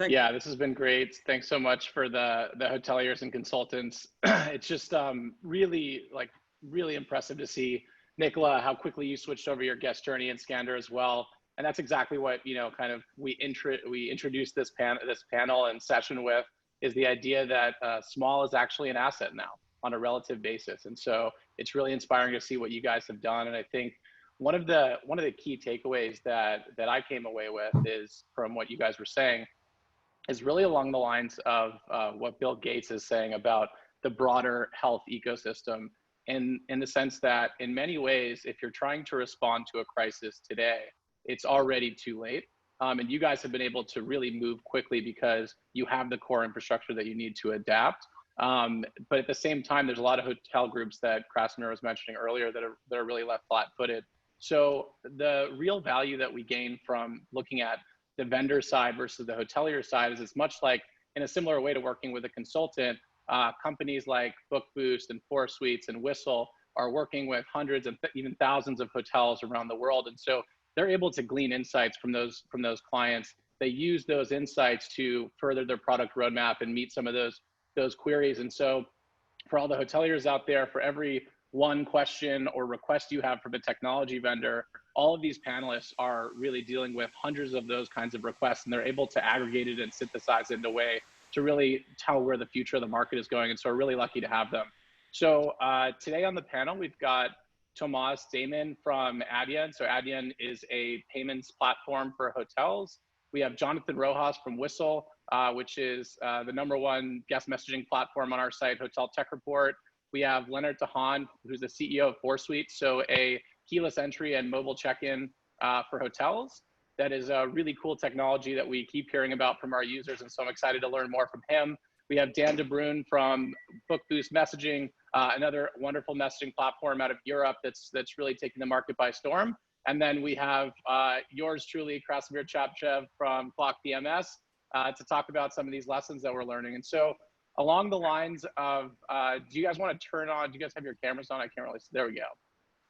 Yeah, this has been great. Thanks so much for the hoteliers and consultants. It's just really impressive to see, Nicola, how quickly you switched over your guest journey in Scander as well. And that's exactly what we introduced this panel and session with, is the idea that small is actually an asset now on a relative basis. And so it's really inspiring to see what you guys have done. And I think one of the key takeaways that I came away with is, from what you guys were saying, is really along the lines of what Bill Gates is saying about the broader health ecosystem, in the sense that in many ways, if you're trying to respond to a crisis today, it's already too late. And you guys have been able to really move quickly because you have the core infrastructure that you need to adapt. But at the same time, there's a lot of hotel groups that Krasimir was mentioning earlier that are really left flat-footed. So the real value that we gain from looking at the vendor side versus the hotelier side is, it's much like, in a similar way to working with a consultant, companies like BookBoost and Four Suites and Whistle are working with hundreds and even thousands of hotels around the world. And so they're able to glean insights from those clients. They use those insights to further their product roadmap and meet some of those queries. And so for all the hoteliers out there, for every one question or request you have from a technology vendor, all of these panelists are really dealing with hundreds of those kinds of requests, and they're able to aggregate it and synthesize it in a way to really tell where the future of the market is going. And so we're really lucky to have them. So today on the panel, we've got Tomas Damon from Adyen. So Adyen is a payments platform for hotels. We have Jonathan Rojas from Whistle, which is the #1 guest messaging platform on our site, Hotel Tech Report. We have Leonard Tahan, who's the CEO of 4Suite, so a keyless entry and mobile check-in for hotels. That is a really cool technology that we keep hearing about from our users, and so I'm excited to learn more from him. We have Dan De Bruin from BookBoost Messaging, another wonderful messaging platform out of Europe that's really taking the market by storm. And then we have yours truly, Krasimir Chapchev from Clock PMS, to talk about some of these lessons that we're learning. And so along the lines of, do you guys want to turn on, do you guys have your cameras on? I can't really see, there we go.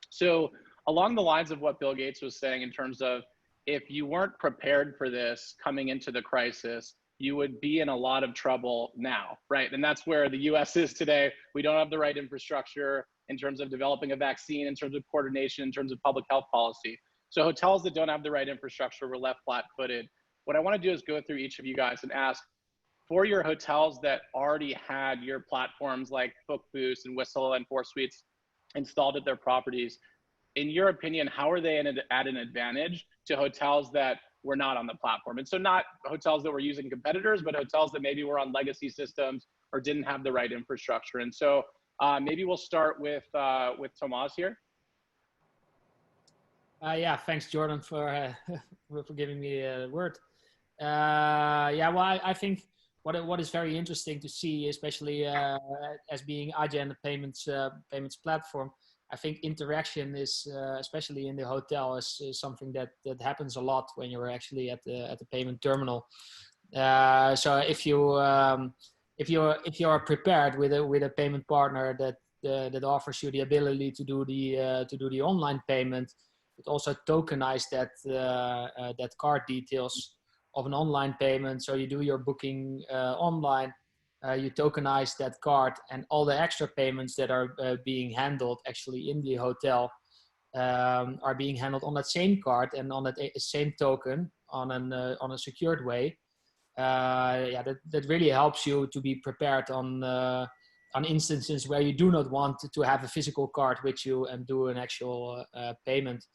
So along the lines of what Bill Gates was saying in terms of, if you weren't prepared for this coming into the crisis, you would be in a lot of trouble now, right? And that's where the US is today. We don't have the right infrastructure in terms of developing a vaccine, in terms of coordination, in terms of public health policy. So hotels that don't have the right infrastructure were left flat-footed. What I want to do is go through each of you guys and ask, for your hotels that already had your platforms like BookBoost and Whistle and 4Suite installed at their properties, in your opinion, how are they at an advantage to hotels that were not on the platform? And so not hotels that were using competitors, but hotels that maybe were on legacy systems or didn't have the right infrastructure. And so maybe we'll start with Tomas here. Yeah, thanks, Jordan, for giving me the word. Yeah, well, I think what is very interesting to see, especially as being Adyen, a payments platform, I think interaction is, especially in the hotel, is something that happens a lot when you're actually at the payment terminal. So if you are prepared with a payment partner that offers you the ability to do the online payment, it also tokenize that card details of an online payment. So you do your booking online. You tokenize that card, and all the extra payments that are being handled actually in the hotel are being handled on that same card and on that same token on a secured way. Yeah, that really helps you to be prepared on instances where you do not want to have a physical card with you and do an actual payment.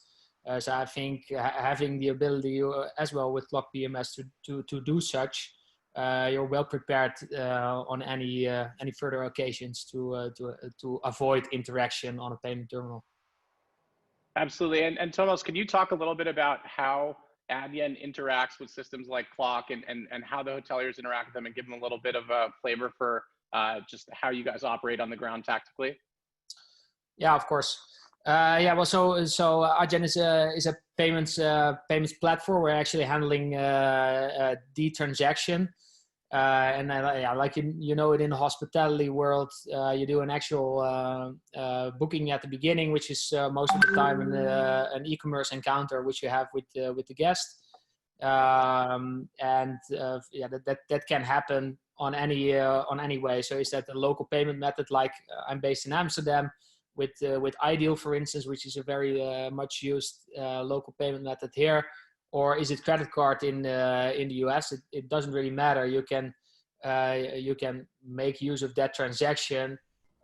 So I think having the ability as well with Clock PMS to do such, you're well prepared on any further occasions to avoid interaction on a payment terminal. Absolutely. And Tomas, can you talk a little bit about how Adyen interacts with systems like Clock and how the hoteliers interact with them, and give them a little bit of a flavor for just how you guys operate on the ground tactically? Yeah, of course. Yeah, well, so Adyen is a payments platform. We're actually handling the transaction, and like you know it in the hospitality world, you do an actual booking at the beginning, which is most of the time an e-commerce encounter which you have with the guest, and yeah, that can happen on any way. So is that a local payment method? Like I'm based in Amsterdam. With Ideal, for instance, which is a very much used local payment method here, or is it credit card in the US? It doesn't really matter. You can make use of that transaction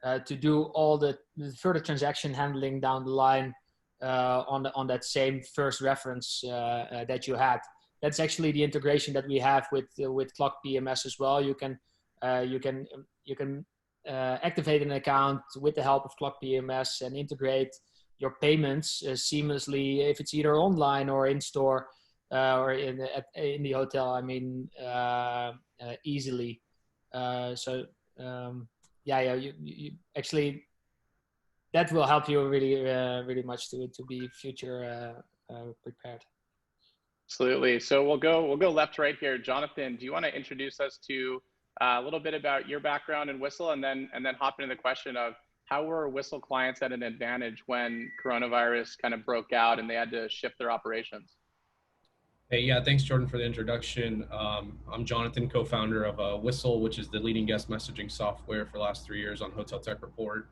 to do all the further transaction handling down the line on that same first reference that you had. That's actually the integration that we have with Clock PMS as well. You can activate an account with the help of Clock PMS and integrate your payments seamlessly, if it's either online or in store or in the hotel. I mean, easily. Yeah, you actually, that will help you really much to be future prepared. Absolutely. So we'll go left to right here. Jonathan, do you want to introduce us to a little bit about your background in Whistle, and then hop into the question of how were Whistle clients at an advantage when coronavirus kind of broke out and they had to shift their operations? Hey, yeah, thanks, Jordan, for the introduction. I'm Jonathan, co-founder of Whistle, which is the leading guest messaging software for the last 3 years on Hotel Tech Report.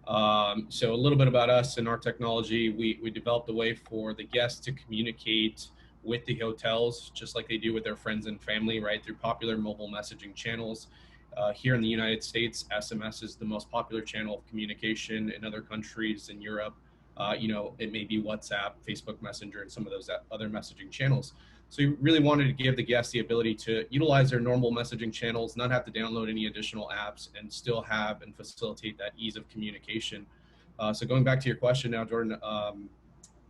So a little bit about us and our technology. We developed a way for the guests to communicate with the hotels, just like they do with their friends and family, right, through popular mobile messaging channels. Here in the United States, SMS is the most popular channel of communication. In other countries in Europe, it may be WhatsApp, Facebook Messenger, and some of those other messaging channels. So we really wanted to give the guests the ability to utilize their normal messaging channels, not have to download any additional apps, and still have and facilitate that ease of communication. So going back to your question now, Jordan,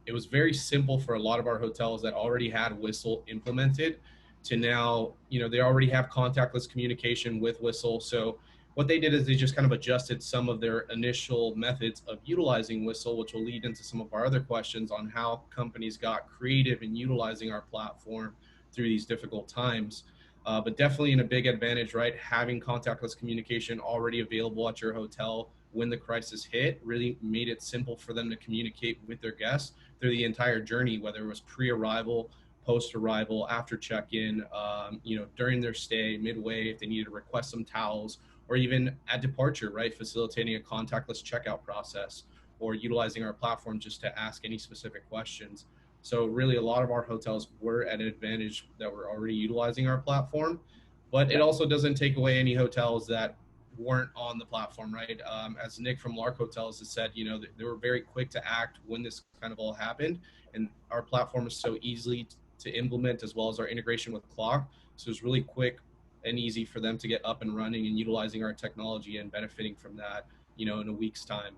it was very simple for a lot of our hotels that already had Whistle implemented to now, they already have contactless communication with Whistle. So what they did is they just kind of adjusted some of their initial methods of utilizing Whistle, which will lead into some of our other questions on how companies got creative in utilizing our platform through these difficult times. But definitely in a big advantage, right? Having contactless communication already available at your hotel when the crisis hit really made it simple for them to communicate with their guests through the entire journey, whether it was pre-arrival, post-arrival, after check-in, during their stay, midway, if they needed to request some towels, or even at departure, right? Facilitating a contactless checkout process or utilizing our platform just to ask any specific questions. So really a lot of our hotels were at an advantage that were already utilizing our platform, but it also doesn't take away any hotels that weren't on the platform, right? As Nick from Lark Hotels has said, they were very quick to act when this kind of all happened. And our platform is so easy to implement, as well as our integration with Clock. So it's really quick and easy for them to get up and running and utilizing our technology and benefiting from that, in a week's time.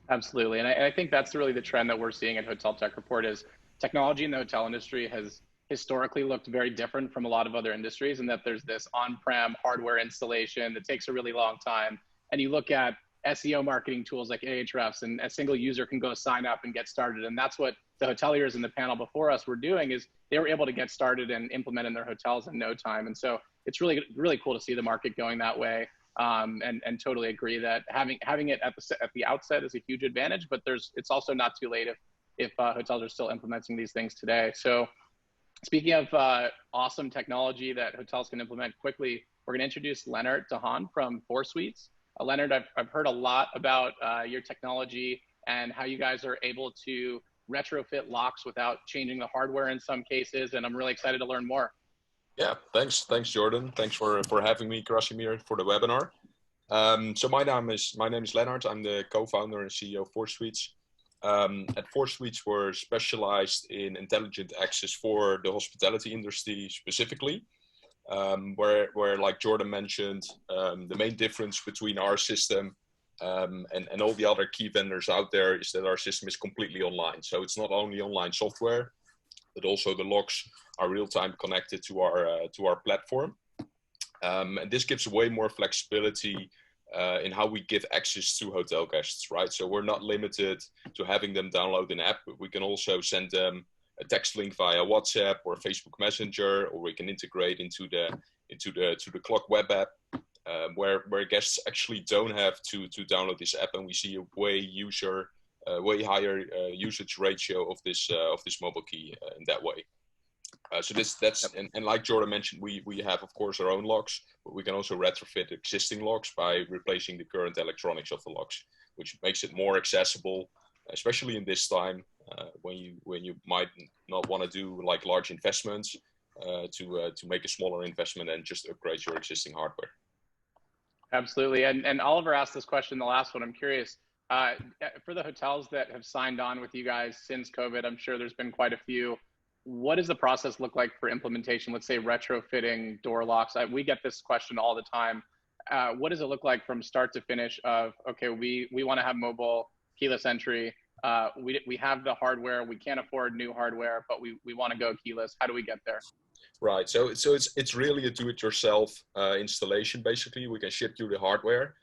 Absolutely. And I think that's really the trend that we're seeing at Hotel Tech Report is technology in the hotel industry has historically looked very different from a lot of other industries, and that there's this on-prem hardware installation that takes a really long time. And you look at SEO marketing tools like Ahrefs, and a single user can go sign up and get started. And that's what the hoteliers in the panel before us were doing, is they were able to get started and implement in their hotels in no time. And so it's really, really cool to see the market going that way. And totally agree that having it at the outset is a huge advantage, but it's also not too late if hotels are still implementing these things today. So speaking of awesome technology that hotels can implement quickly, we're going to introduce Leonard Dahan from 4Suites. Leonard, I've heard a lot about your technology and how you guys are able to retrofit locks without changing the hardware in some cases, and I'm really excited to learn more. Yeah, thanks, Jordan. Thanks for having me, Krasimir, for the webinar. So my name is Leonard. I'm the co-founder and CEO of 4Suites. At 4Suites, we're specialized in intelligent access for the hospitality industry specifically, where like Jordan mentioned, the main difference between our system and all the other key vendors out there is that our system is completely online. So it's not only online software, but also the logs are real-time connected to our platform. And this gives way more flexibility in how we give access to hotel guests, right? So we're not limited to having them download an app, but we can also send them a text link via WhatsApp or Facebook Messenger, or we can integrate into the Clock web app, where guests actually don't have to download this app, and we see a way higher usage ratio of this mobile key in that way. So and like Jordan mentioned, we have of course our own locks, but we can also retrofit existing locks by replacing the current electronics of the locks, which makes it more accessible, especially in this time when you might not want to do like large investments, to make a smaller investment and just upgrade your existing hardware. Absolutely. And Oliver asked this question, the last one. I'm curious, for the hotels that have signed on with you guys since COVID, I'm sure there's been quite a few. What does the process look like for implementation? Let's say retrofitting door locks. We get this question all the time. What does it look like from start to finish of, okay, we want to have mobile keyless entry. We have the hardware. We can't afford new hardware, but we want to go keyless. How do we get there? Right. So it's really a do-it-yourself installation. Basically, we can ship you the hardware.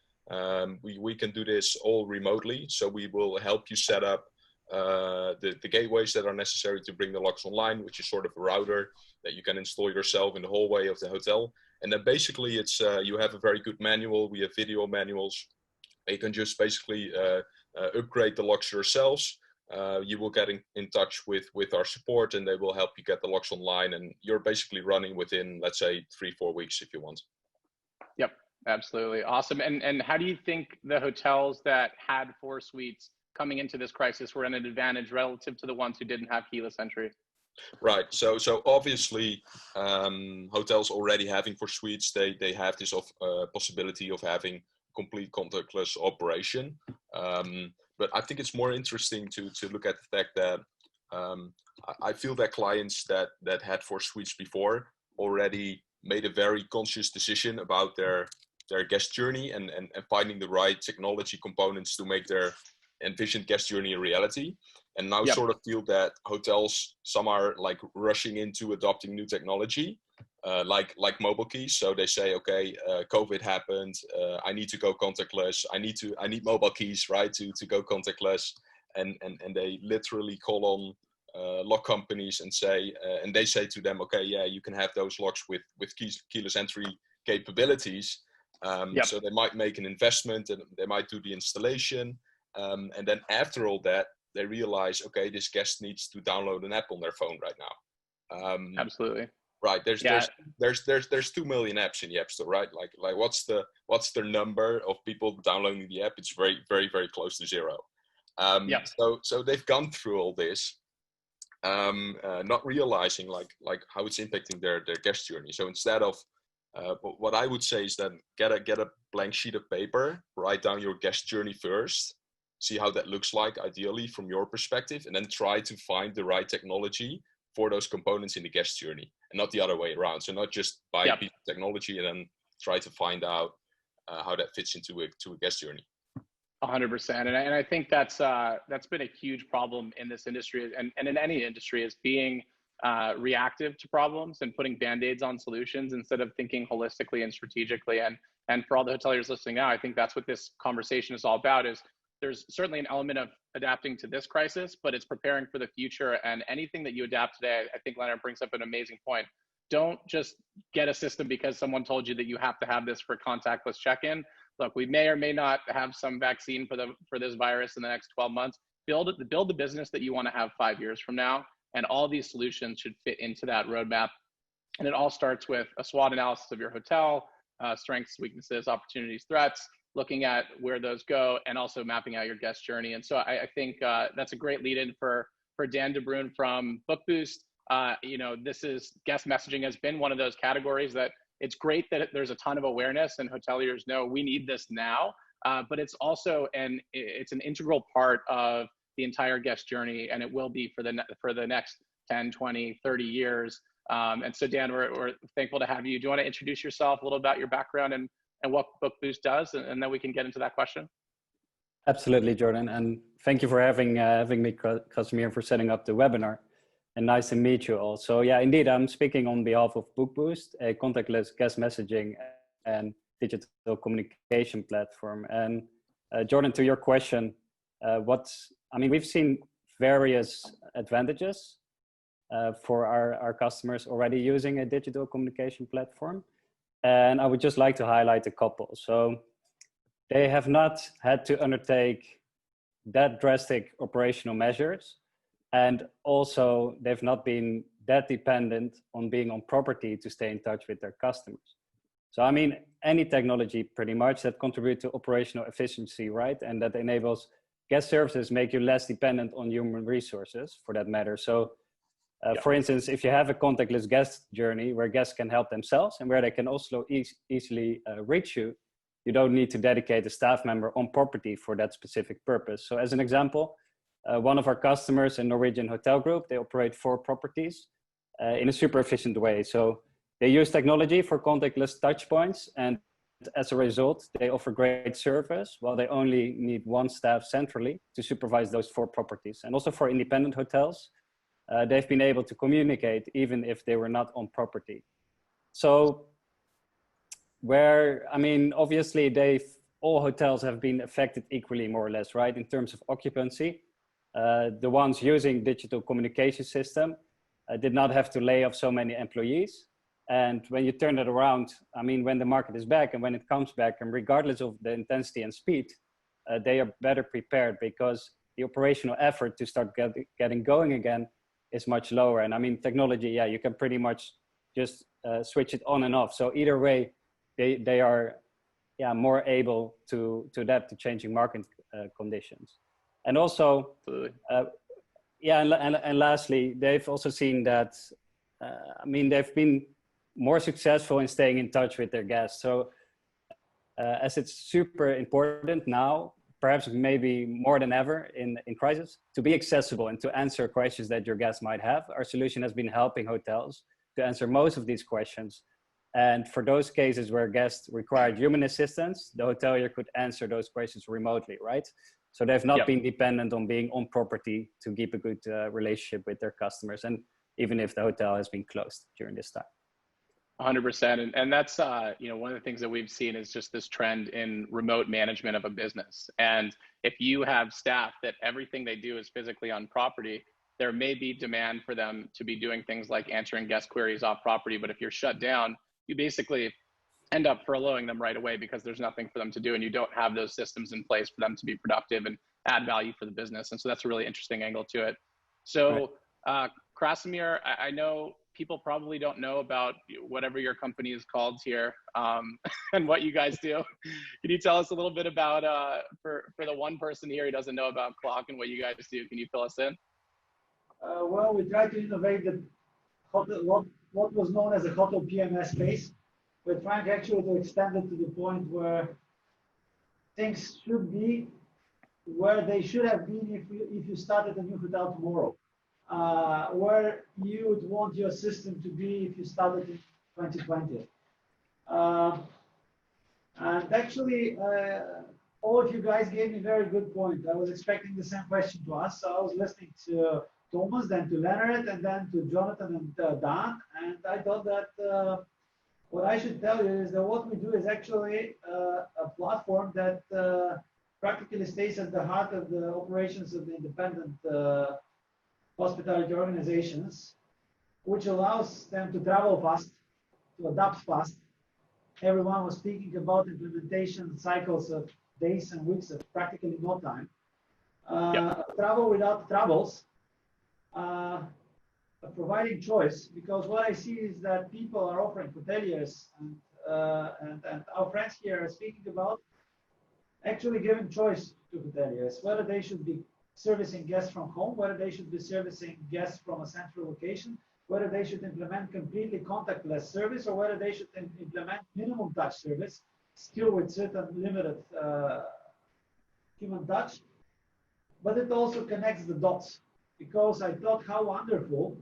We can do this all remotely. So we will help you set up the gateways that are necessary to bring the locks online, which is sort of a router that you can install yourself in the hallway of the hotel. And then basically it's you have a very good manual. We have video manuals. You can just basically upgrade the locks yourselves. you will get in touch with our support, and they will help you get the locks online, and you're basically running within, let's say, 3-4 weeks if you want. Yep, absolutely. Awesome. And how do you think the hotels that had 4 suites coming into this crisis were at an advantage relative to the ones who didn't have keyless entry? Right. So obviously, hotels already having 4 suites, they have this possibility of having complete contactless operation. But I think it's more interesting to look at the fact that I feel that clients that had 4 suites before already made a very conscious decision about their guest journey and finding the right technology components to make their envisioned guest journey a reality. And now Yep. sort of feel that hotels, some are like rushing into adopting new technology, like mobile keys. So they say, okay, COVID happened, I need to go contactless. I need mobile keys, right, to go contactless. And they literally call on lock companies and say, and they say to them, okay, yeah, you can have those locks with keyless entry capabilities. Yep. So they might make an investment and they might do the installation. And then after all that, they realize, okay, this guest needs to download an app on their phone right now. Absolutely. Right. There's 2 million apps in the App Store, right? Like what's the number of people downloading the app? It's very, very, very close to 0. Yep. So they've gone through all this, not realizing like how it's impacting their guest journey. So instead of what I would say is that get a blank sheet of paper, write down your guest journey first, see how that looks like ideally from your perspective, and then try to find the right technology for those components in the guest journey, and not the other way around. So not just buy a piece of technology and then try to find out how that fits into a guest journey. 100%. And I think that's been a huge problem in this industry and in any industry, is being reactive to problems and putting band-aids on solutions instead of thinking holistically and strategically. And for all the hoteliers listening now, I think that's what this conversation is all about. Is there's certainly an element of adapting to this crisis, but it's preparing for the future. And anything that you adapt today, I think Leonard brings up an amazing point. Don't just get a system because someone told you that you have to have this for contactless check-in. Look, we may or may not have some vaccine for this virus in the next 12 months. Build the business that you want to have 5 years from now, and all these solutions should fit into that roadmap. And it all starts with a SWOT analysis of your hotel, strengths, weaknesses, opportunities, threats, looking at where those go, and also mapping out your guest journey. And so I think that's a great lead-in for Dan de Bruin from BookBoost. This is guest messaging has been one of those categories that it's great that there's a ton of awareness and hoteliers know we need this now, but it's also it's an integral part of the entire guest journey, and it will be for the next 10, 20, 30 years. And so Dan, we're thankful to have you. Do you want to introduce yourself, a little about your background and what BookBoost does, and then we can get into that question? Absolutely, Jordan. And thank you for having me, Casimir, for setting up the webinar. And nice to meet you all. So yeah, indeed, I'm speaking on behalf of BookBoost, a contactless guest messaging and digital communication platform. And Jordan, to your question, we've seen various advantages for our customers already using a digital communication platform. And I would just like to highlight a couple. So they have not had to undertake that drastic operational measures. And also they've not been that dependent on being on property to stay in touch with their customers. So I mean, any technology pretty much that contributes to operational efficiency, right? And that enables guest services, make you less dependent on human resources for that matter. So for instance, if you have a contactless guest journey where guests can help themselves and where they can also easily reach you, you don't need to dedicate a staff member on property for that specific purpose. So as an example, one of our customers, a Norwegian hotel group, they operate 4 properties in a super efficient way. So they use technology for contactless touch points, and as a result, they offer great service while they only need 1 staff centrally to supervise those 4 properties. And also for independent hotels, they've been able to communicate even if they were not on property. So obviously all hotels have been affected equally, more or less, right? In terms of occupancy. The ones using digital communication system did not have to lay off so many employees. And when you turn it around, when the market is back and when it comes back, and regardless of the intensity and speed, they are better prepared because the operational effort to start getting going again is much lower. And I mean, technology, yeah, you can pretty much just switch it on and off. So either way, they are more able to adapt to changing market conditions. And also, and lastly, they've also seen that, I mean, they've been more successful in staying in touch with their guests. So as it's super important now, perhaps maybe more than ever in crisis, to be accessible and to answer questions that your guests might have. Our solution has been helping hotels to answer most of these questions. And for those cases where guests required human assistance, the hotelier could answer those questions remotely, right? So they've not been dependent on being on property to keep a good relationship with their customers, and even if the hotel has been closed during this time. 100%. And that's, one of the things that we've seen is just this trend in remote management of a business. And if you have staff that everything they do is physically on property, there may be demand for them to be doing things like answering guest queries off property. But if you're shut down, you basically end up furloughing them right away because there's nothing for them to do, and you don't have those systems in place for them to be productive and add value for the business. And so that's a really interesting angle to it. So Krasimir, I know people probably don't know about whatever your company is called here and what you guys do. Can you tell us a little bit about, for the one person here who doesn't know about Clock and what you guys do, can you fill us in? Well, we try to innovate what was known as a hotel PMS space. We're trying actually to extend it to the point where things should be where they should have been if you started a new hotel tomorrow. Where you would want your system to be if you started in 2020. And actually, all of you guys gave me a very good point. I was expecting the same question to us. So I was listening to Thomas, then to Leonard, and then to Jonathan and Dan. And I thought that what I should tell you is that what we do is actually a platform that practically stays at the heart of the operations of the independent hospitality organizations, which allows them to travel fast, to adapt fast. Everyone was speaking about implementation cycles of days and weeks of practically no time. Travel without troubles, providing choice, because what I see is that people are offering hoteliers and our friends here are speaking about actually giving choice to hoteliers, whether they should be servicing guests from home, whether they should be servicing guests from a central location, whether they should implement completely contactless service, or whether they should implement minimum touch service, still with certain limited human touch. But it also connects the dots, because I thought how wonderful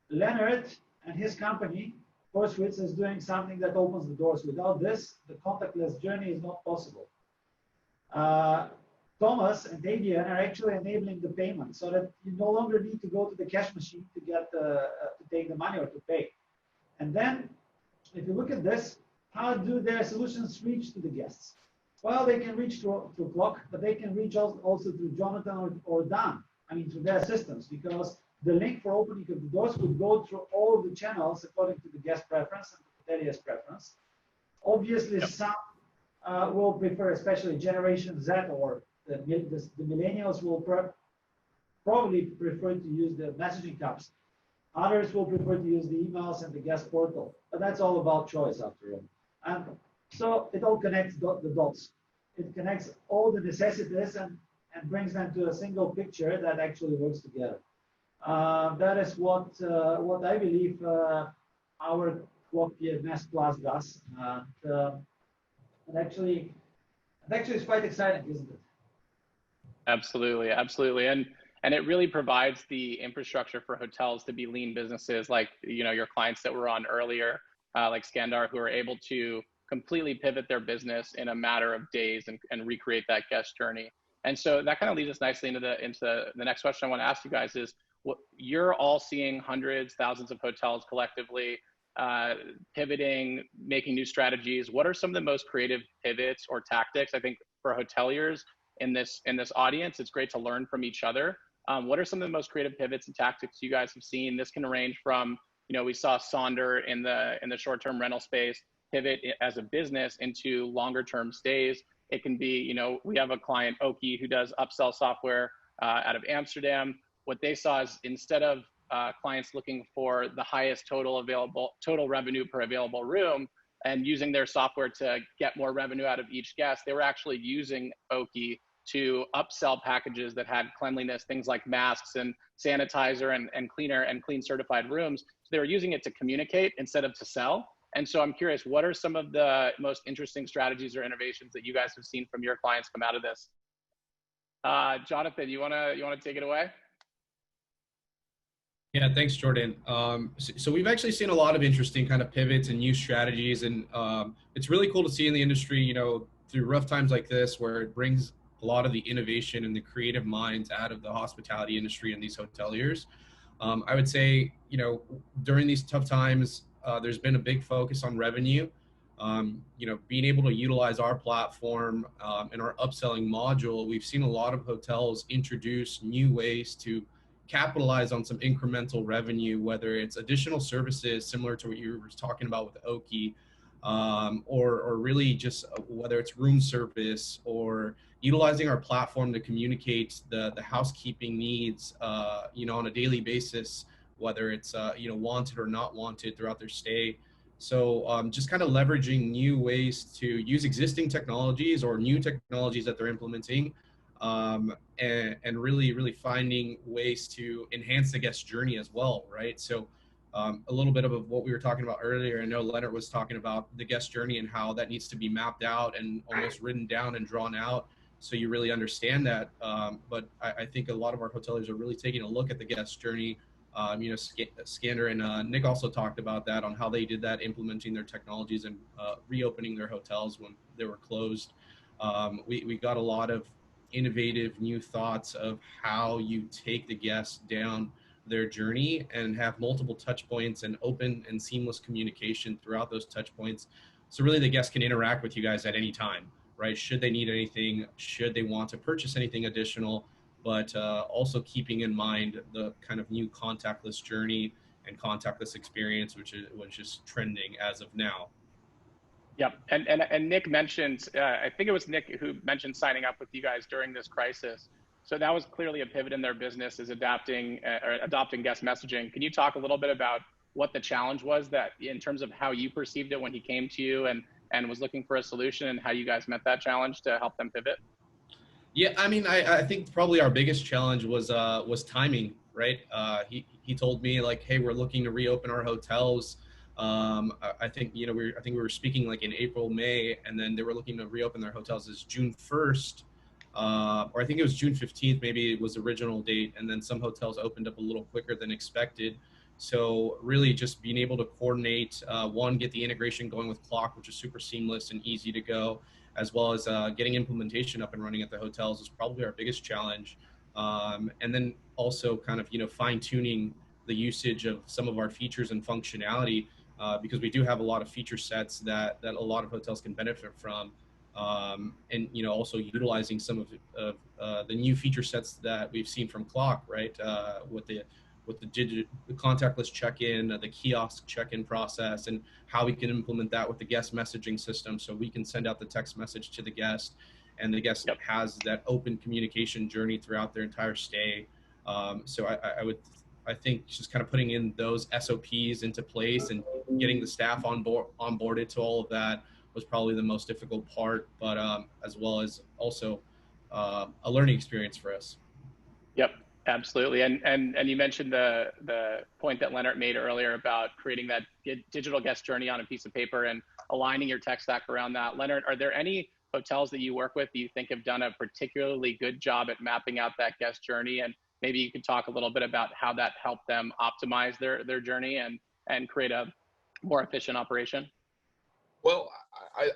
Leonard and his company, FourSuites, is doing something that opens the doors. Without this, the contactless journey is not possible. Thomas and Adrian are actually enabling the payment so that you no longer need to go to the cash machine to get to take the money or to pay. And then, if you look at this, how do their solutions reach to the guests? Well, they can reach through Clock, but they can reach also through Jonathan or Dan. I mean, through their systems, because the link for opening of the doors would go through all of the channels according to the guest preference and the hotelier's preference. Obviously, some will prefer, especially Generation Z or the millennials will probably prefer to use the messaging apps. Others will prefer to use the emails and the guest portal. But that's all about choice after all. And so it all connects the dots. It connects all the necessities and brings them to a single picture that actually works together. That is what I believe our Clock PMS Plus does. And actually, it's quite exciting, isn't it? Absolutely, absolutely. And it really provides the infrastructure for hotels to be lean businesses like, your clients that were on earlier, like Skandar, who are able to completely pivot their business in a matter of days and recreate that guest journey. And so that kind of leads us nicely into the next question I want to ask you guys is, you're all seeing hundreds, thousands of hotels collectively pivoting, making new strategies. What are some of the most creative pivots or tactics? I think for hoteliers in this audience, it's great to learn from each other. What are some of the most creative pivots and tactics you guys have seen? This can range from, we saw Sonder in the short-term rental space pivot as a business into longer-term stays. It can be, we have a client, Oki, who does upsell software out of Amsterdam. What they saw is instead of clients looking for the highest total revenue per available room and using their software to get more revenue out of each guest, they were actually using Oki to upsell packages that had cleanliness, things like masks and sanitizer and clean certified rooms. So they were using it to communicate instead of to sell. And so I'm curious, what are some of the most interesting strategies or innovations that you guys have seen from your clients come out of this? Jonathan, you wanna take it away? Yeah, thanks, Jordan. So we've actually seen a lot of interesting kind of pivots and new strategies, and it's really cool to see in the industry, you know, through rough times like this, where it brings a lot of the innovation and the creative minds out of the hospitality industry and these hoteliers. I would say, you know, during these tough times, there's been a big focus on revenue. You know, being able to utilize our platform and our upselling module, we've seen a lot of hotels introduce new ways to capitalize on some incremental revenue, whether it's additional services similar to what you were talking about with Oki, or really just whether it's room service or utilizing our platform to communicate the housekeeping needs, you know, on a daily basis, whether it's, you know, wanted or not wanted throughout their stay. So just kind of leveraging new ways to use existing technologies or new technologies that they're implementing, and really finding ways to enhance the guest journey as well, right? So a little bit of what we were talking about earlier, I know Leonard was talking about the guest journey and how that needs to be mapped out and almost written down and drawn out so you really understand that. But I think a lot of our hoteliers are really taking a look at the guest journey. You know, Scanner and Nick also talked about that, on how they did that, implementing their technologies and reopening their hotels when they were closed. We got a lot of innovative new thoughts of how you take the guests down their journey and have multiple touch points and open and seamless communication throughout those touch points. So really the guests can interact with you guys at any time, right? Should they need anything, should they want to purchase anything additional, but also keeping in mind the kind of new contactless journey and contactless experience, which is trending as of now. Yep, and Nick mentioned, I think it was Nick who mentioned signing up with you guys during this crisis. So that was clearly a pivot in their business, is adopting guest messaging. Can you talk a little bit about what the challenge was, that in terms of how you perceived it when he came to you and was looking for a solution, and how you guys met that challenge to help them pivot? Yeah, I mean, I think probably our biggest challenge was timing, right? He told me, like, hey, we're looking to reopen our hotels. I think, you know, I think we were speaking like in April, May, and then they were looking to reopen their hotels as June 1st, or I think it was June 15th, maybe it was the original date. And then some hotels opened up a little quicker than expected. So really just being able to coordinate, one, get the integration going with Clock, which is super seamless and easy to go, as well as getting implementation up and running at the hotels is probably our biggest challenge. And then also kind of, you know, fine tuning the usage of some of our features and functionality, because we do have a lot of feature sets that a lot of hotels can benefit from. And, you know, also utilizing some of the new feature sets that we've seen from Clock, right? With the contactless check-in, the kiosk check-in process, and how we can implement that with the guest messaging system, so we can send out the text message to the guest, and the guest has that open communication journey throughout their entire stay. So I think just kind of putting in those SOPs into place and getting the staff onboarded to all of that was probably the most difficult part, but as well as also a learning experience for us. Yep, absolutely. And you mentioned the point that Leonard made earlier about creating that digital guest journey on a piece of paper and aligning your tech stack around that. Leonard, are there any hotels that you work with that you think have done a particularly good job at mapping out that guest journey? And maybe you could talk a little bit about how that helped them optimize their journey and create a more efficient operation. Well,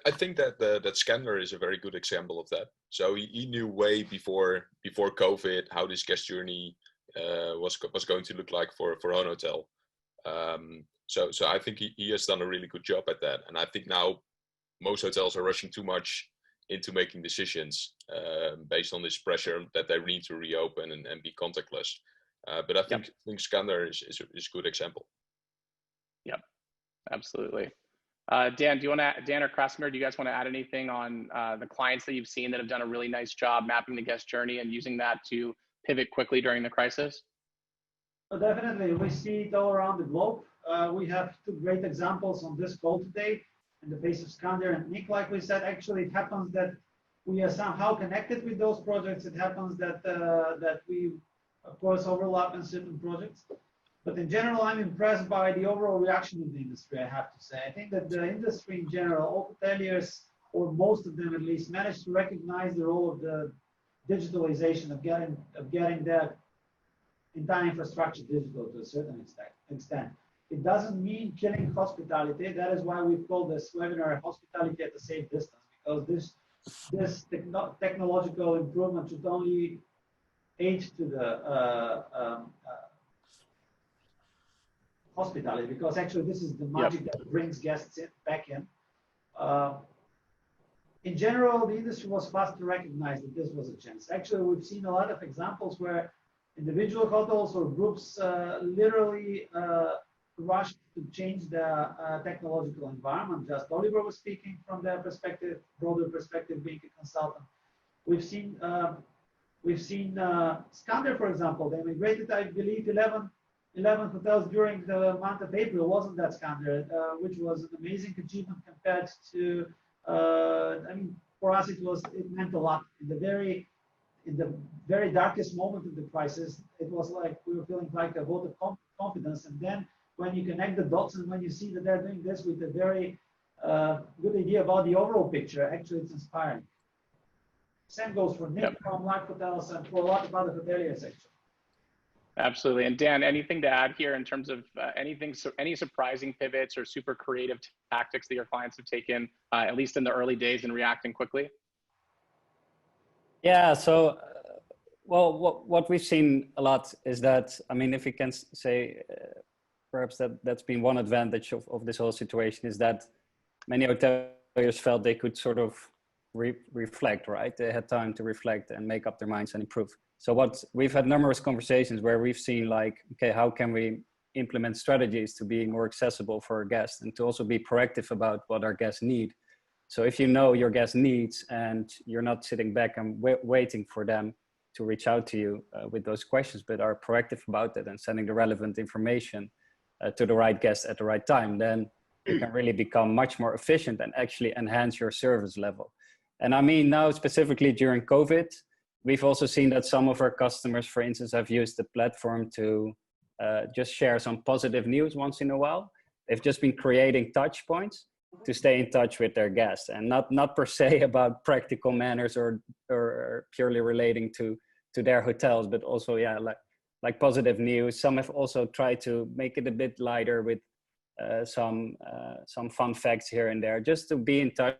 I think that Scanner is a very good example of that. So he knew way before COVID how this guest journey was going to look like for Hon Hotel. So I think he has done a really good job at that. And I think now most hotels are rushing too much into making decisions based on this pressure that they need to reopen and be contactless. But I think Scanner is a good example. Yep, absolutely. Dan, Dan or Krasimir, do you guys want to add anything on the clients that you've seen that have done a really nice job mapping the guest journey and using that to pivot quickly during the crisis? So definitely, we see it all around the globe. We have two great examples on this call today in the face of Skander and Nick. Like we said, actually, it happens that we are somehow connected with those projects. It happens that that we, of course, overlap in certain projects. But in general, I'm impressed by the overall reaction of the industry, I have to say. I think that the industry in general, all hoteliers, or most of them at least, managed to recognize the role of the digitalization, of getting their entire infrastructure digital to a certain extent. It doesn't mean killing hospitality. That is why we've called this webinar Hospitality at a Safe Distance, because this technological improvement should only aid to the hospitality, because actually this is the magic that brings guests back in. In general, the industry was fast to recognize that this was a chance. Actually, we've seen a lot of examples where individual hotels or groups literally rushed to change the technological environment. Just Oliver was speaking from their perspective, broader perspective, being a consultant. We've seen Skander, for example. They migrated, I believe, 11 hotels during the month of April. Wasn't that Skander? Which was an amazing achievement compared to. I mean, for us, it meant a lot. In the very darkest moment of the crisis, it was like we were feeling like a vote of confidence. And then when you connect the dots and when you see that they're doing this with a very good idea about the overall picture, actually it's inspiring. Same goes for Nick from Life Hotels and for a lot of other hoteliers, actually. Absolutely. And Dan, anything to add here in terms of any surprising pivots or super creative tactics that your clients have taken, at least in the early days, in reacting quickly? Yeah, so, well, what we've seen a lot is that, I mean, if you can say, perhaps that's been one advantage of this whole situation, is that many hoteliers felt they could sort of reflect, right? They had time to reflect and make up their minds and improve. So we've had numerous conversations where we've seen like, okay, how can we implement strategies to be more accessible for our guests and to also be proactive about what our guests need. So if you know your guest needs and you're not sitting back and waiting for them to reach out to you with those questions, but are proactive about it and sending the relevant information to the right guest at the right time, then you can really become much more efficient and actually enhance your service level. And I mean, now specifically during COVID, we've also seen that some of our customers, for instance, have used the platform to just share some positive news once in a while. They've just been creating touch points to stay in touch with their guests, and not per se about practical manners or purely relating to their hotels, but also, yeah, like positive news. Some have also tried to make it a bit lighter with some fun facts here and there, just to be in touch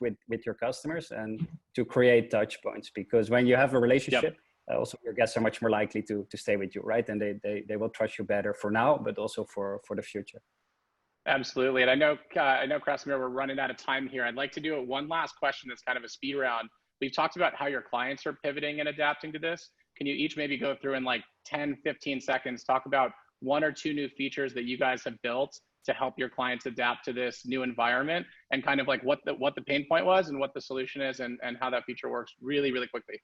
with your customers and to create touch points, because when you have a relationship, also your guests are much more likely to stay with you, right? And they will trust you better for now, but also for the future. Absolutely. And I know Krasimir, we're running out of time here. I'd like to do one last question that's kind of a speed round. We've talked about how your clients are pivoting and adapting to this. Can you each maybe go through in like 10, 15 seconds, talk about one or two new features that you guys have built to help your clients adapt to this new environment, and kind of like what the pain point was and what the solution is, and how that feature works really, really quickly.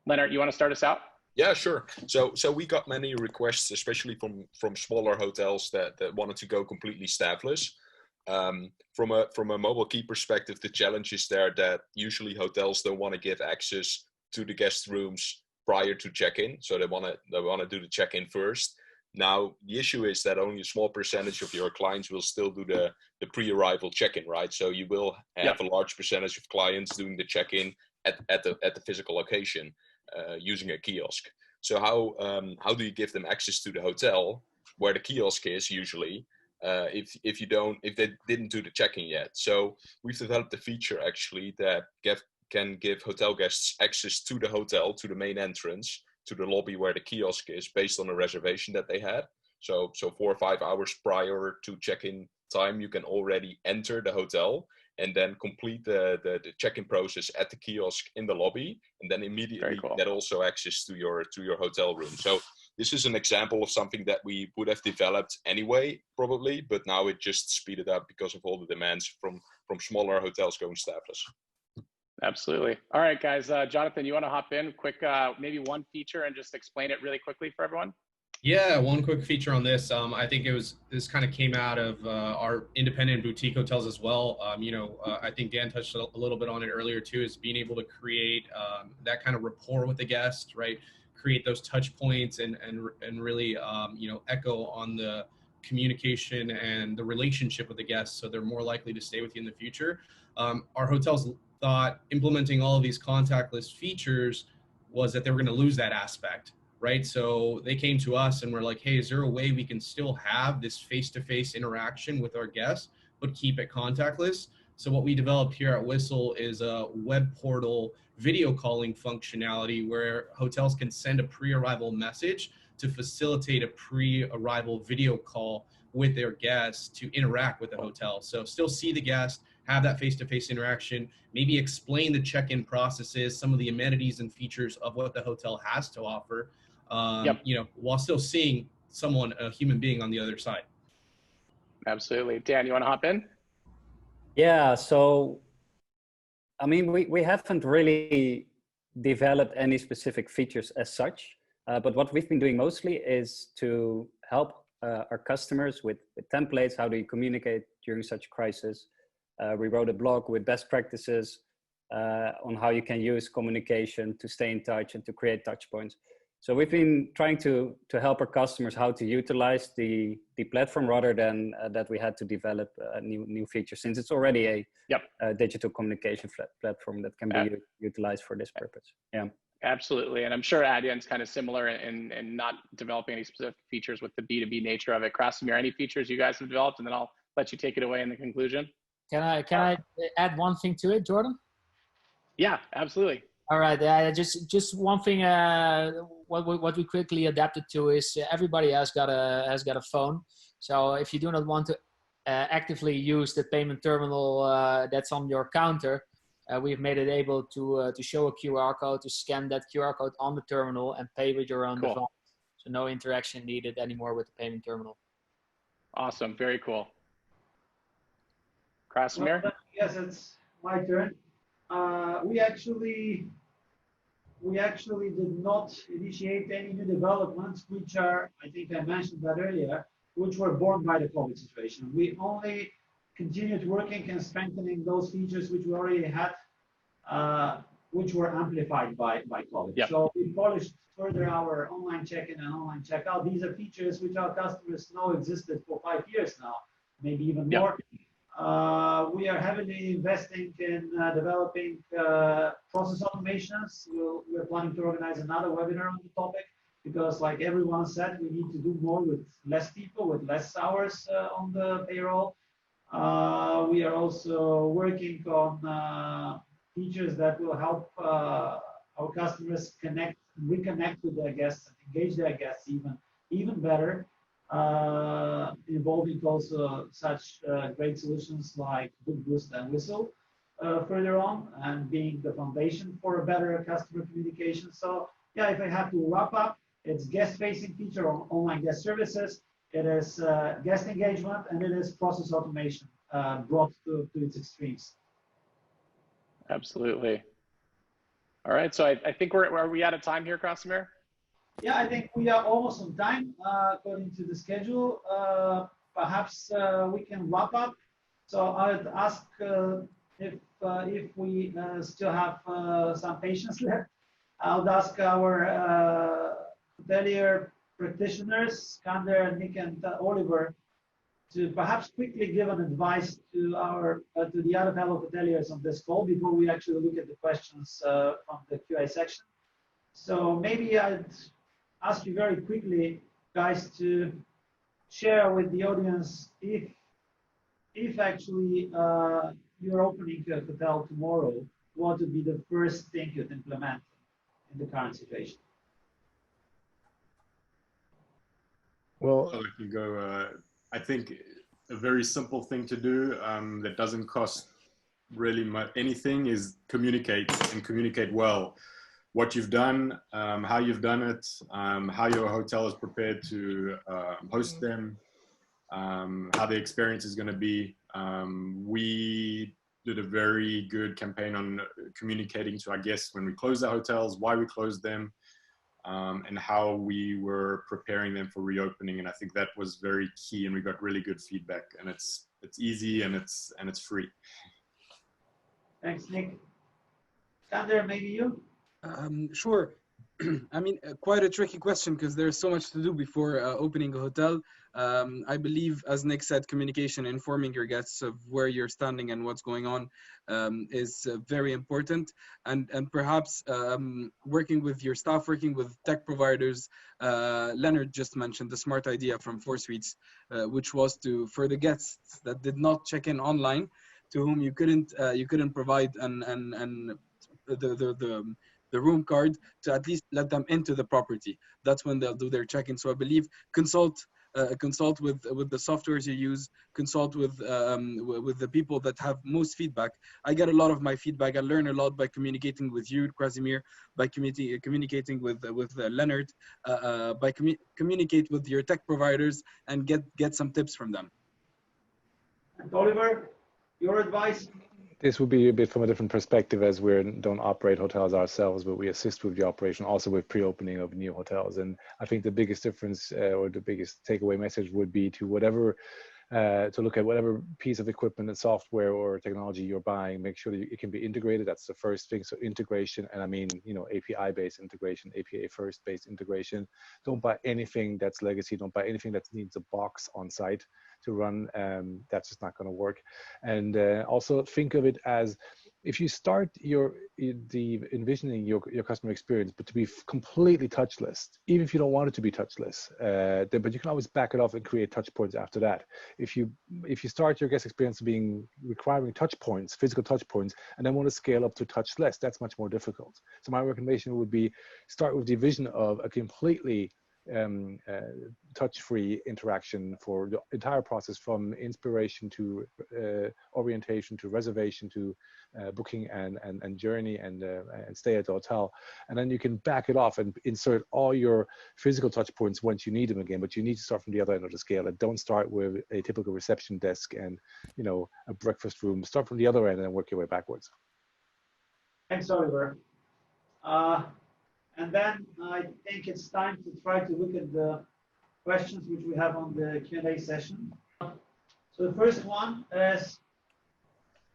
Leonard, you want to start us out? Yeah, sure. So we got many requests, especially from smaller hotels that wanted to go completely staffless. From a mobile key perspective, the challenge is there that usually hotels don't want to give access to the guest rooms prior to check-in, so they want to do the check-in first. Now the issue is that only a small percentage of your clients will still do the pre-arrival check-in, right? So you will have a large percentage of clients doing the check-in at the physical location. Using a kiosk. So how do you give them access to the hotel where the kiosk is usually if they didn't do the check-in yet? So we've developed a feature actually that can give hotel guests access to the hotel, to the main entrance, to the lobby where the kiosk is, based on a reservation that they had. So 4 or 5 hours prior to check-in time, you can already enter the hotel and then complete the check-in process at the kiosk in the lobby, and then immediately get also access to your hotel room. So this is an example of something that we would have developed anyway, probably, but now it just speeded up because of all the demands from smaller hotels going staffless. Absolutely. All right, guys. Jonathan, you want to hop in quick, maybe one feature and just explain it really quickly for everyone? Yeah, one quick feature on this. I think this kind of came out of our independent boutique hotels as well. I think Dan touched a little bit on it earlier too, is being able to create that kind of rapport with the guest, right? Create those touch points and really echo on the communication and the relationship with the guests, so they're more likely to stay with you in the future. Our hotels thought implementing all of these contactless features was that they were going to lose that aspect. Right. So they came to us and were like, hey, is there a way we can still have this face-to-face interaction with our guests, but keep it contactless? So what we developed here at Whistle is a web portal video calling functionality where hotels can send a pre-arrival message to facilitate a pre-arrival video call with their guests to interact with the hotel. So still see the guest, have that face-to-face interaction, maybe explain the check-in processes, some of the amenities and features of what the hotel has to offer. While still seeing someone, a human being on the other side. Absolutely. Dan, you want to hop in? Yeah, so, I mean, we haven't really developed any specific features as such, but what we've been doing mostly is to help our customers with templates. How do you communicate during such crisis? We wrote a blog with best practices on how you can use communication to stay in touch and to create touch points. So we've been trying to help our customers how to utilize the platform rather than that we had to develop new features, since it's already a digital communication platform that can be utilized for this purpose. Yeah. Absolutely. And I'm sure Adyen's kind of similar in not developing any specific features with the B2B nature of it. Krasimir, any features you guys have developed, and then I'll let you take it away in the conclusion. Can I add one thing to it, Jordan? Yeah, absolutely. All right, just one thing. What we quickly adapted to is everybody has got a phone. So if you do not want to actively use the payment terminal that's on your counter, we've made it able to show a QR code, to scan that QR code on the terminal and pay with your own device. So no interaction needed anymore with the payment terminal. Awesome, very cool. Krasimir? Well, yes, it's my turn. We actually did not initiate any new developments, which are, I think I mentioned that earlier, which were born by the COVID situation. We only continued working and strengthening those features which we already had, which were amplified by COVID. Yep. So we polished further our online check-in and online checkout. These are features which our customers know existed for 5 years now, maybe even more. We are heavily investing in developing process automations. We're planning to organize another webinar on the topic because, like everyone said, we need to do more with less people, with less hours on the payroll. We are also working on features that will help our customers reconnect with their guests and engage their guests even better. Involving also such great solutions like BookBoost and Whistle further on, and being the foundation for a better customer communication. So yeah, if I have to wrap up, it's guest-facing feature on online guest services, it is guest engagement, and it is process automation brought to its extremes. Absolutely. All right, so I think are we out of time here, Krasimir? Yeah, I think we are almost on time according to the schedule. Perhaps we can wrap up. So I'd ask if we still have some patience left. I'll ask our hotelier practitioners, Kander, Nick, and Oliver, to perhaps quickly give an advice to the other fellow hoteliers on this call before we actually look at the questions from the QA section. So maybe I'd ask you very quickly, guys, to share with the audience if actually you're opening a hotel tomorrow, what would be the first thing you'd implement in the current situation? Well, I can go. I think a very simple thing to do that doesn't cost really much anything is communicate, and communicate well. What you've done, how you've done it, how your hotel is prepared to host them, how the experience is going to be. We did a very good campaign on communicating to our guests when we closed the hotels, why we closed them, and how we were preparing them for reopening. And I think that was very key, and we got really good feedback. And it's easy and it's free. Thanks, Nick. Sander, maybe you? Sure. I mean, quite a tricky question because there's so much to do before opening a hotel. I believe, as Nick said, communication, informing your guests of where you're standing and what's going on is very important. And perhaps working with your staff, working with tech providers. Leonard just mentioned the smart idea from 4Suites, which was for the guests that did not check in online, to whom you couldn't provide the room card, to at least let them into the property. That's when they'll do their check-in. So I believe consult with the softwares you use, consult with the people that have most feedback. I get a lot of my feedback. I learn a lot by communicating with you, Krasimir, by communicating with Leonard, communicate with your tech providers and get some tips from them. And Oliver, your advice? This would be a bit from a different perspective, as we don't operate hotels ourselves, but we assist with the operation, also with pre-opening of new hotels. And I think the biggest difference or the biggest takeaway message would be to look at whatever piece of equipment and software or technology you're buying, make sure that it can be integrated. That's the first thing. So integration, and I mean, API-based integration, API first-based integration. Don't buy anything that's legacy. Don't buy anything that needs a box on site to run. That's just not going to work. And also think of it as, if you start envisioning your customer experience, but to be completely touchless, even if you don't want it to be touchless, but you can always back it off and create touch points after that. If you start your guest experience requiring touch points, physical touch points, and then want to scale up to touchless, that's much more difficult. So my recommendation would be start with the vision of a completely touch-free interaction for the entire process, from inspiration to orientation to reservation to booking and journey and stay at the hotel. And then you can back it off and insert all your physical touch points once you need them again, but you need to start from the other end of the scale, and don't start with a typical reception desk and a breakfast room. Start from the other end and then work your way backwards. Thanks, Oliver. And then I think it's time to try to look at the questions which we have on the Q&A session. So the first one is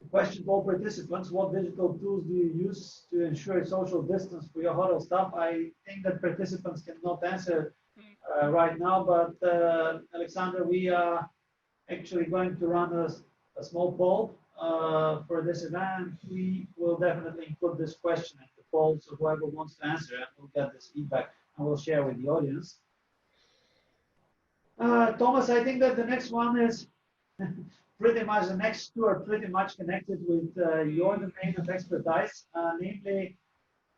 a question for all participants. What digital tools do you use to ensure social distance for your hotel staff? I think that participants cannot answer right now, but Alexander, we are actually going to run a small poll for this event. We will definitely include this question in the poll, so whoever wants to answer it will get this feedback and we'll share with the audience. Thomas, I think that the next one is pretty much, the next two are pretty much connected with your domain of expertise, namely,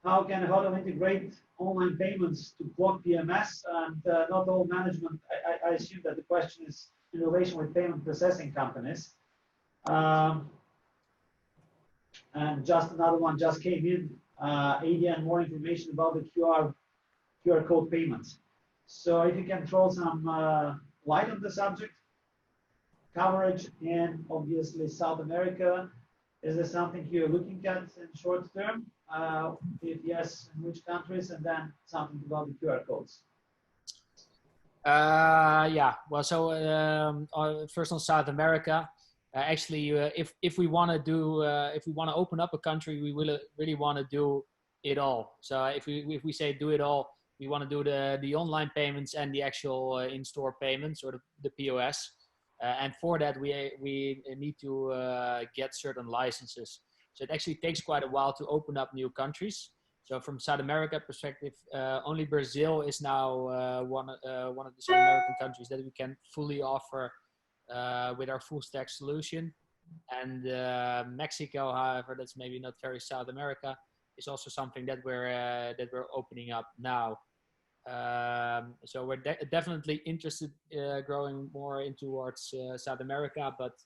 how can a hotel integrate online payments to block PMS and not all management? I assume that the question is in relation with payment processing companies. And just another one just came in, ADN, more information about the QR code payments. So if you can throw some light on the subject. Coverage in obviously South America, is there something you're looking at in short term? If yes, in which countries? And then something about the QR codes. Yeah, well, so first on South America, actually, if we want to open up a country, we really want to do it all. So if we say do it all, we want to do the online payments and the actual in-store payments, or the POS. And for that, we need to get certain licenses. So it actually takes quite a while to open up new countries. So from South America perspective, only Brazil is now one of the South American countries that we can fully offer with our full stack solution. And Mexico, however, that's maybe not very South America, is also something that we're opening up now. So we're definitely interested growing more in towards South America, but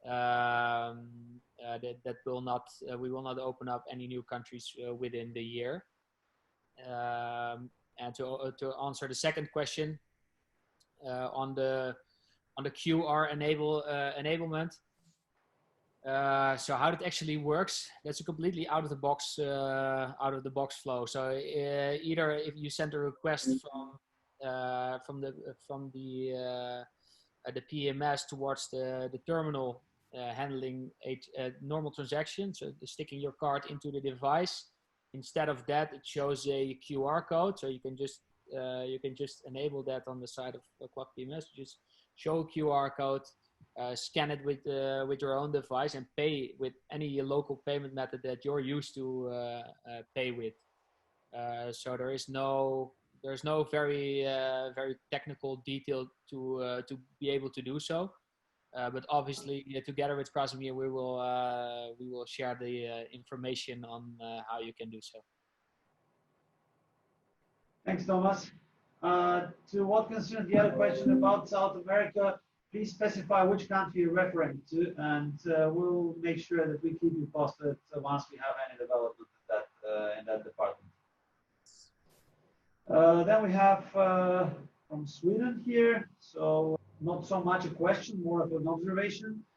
that will not we will not open up any new countries within the year. And to answer the second question on the QR enablement, So how it actually works, that's a completely out of the box flow. So either if you send a request from the PMS towards the terminal handling a normal transaction, so sticking your card into the device. Instead of that, it shows a QR code, so you can just enable that on the side of Clock PMS. Just show a QR code, scan it with your own device, and pay with any local payment method that you're used to pay with. So there's no very technical detail to be able to do so. But obviously, together with Krasimir, we will share the information on how you can do so. Thanks, Thomas. To what concerns the other question about South America, please specify which country you're referring to, and we'll make sure that we keep you posted once we have any development in that department. Then we have from Sweden here, so not so much a question, more of an observation.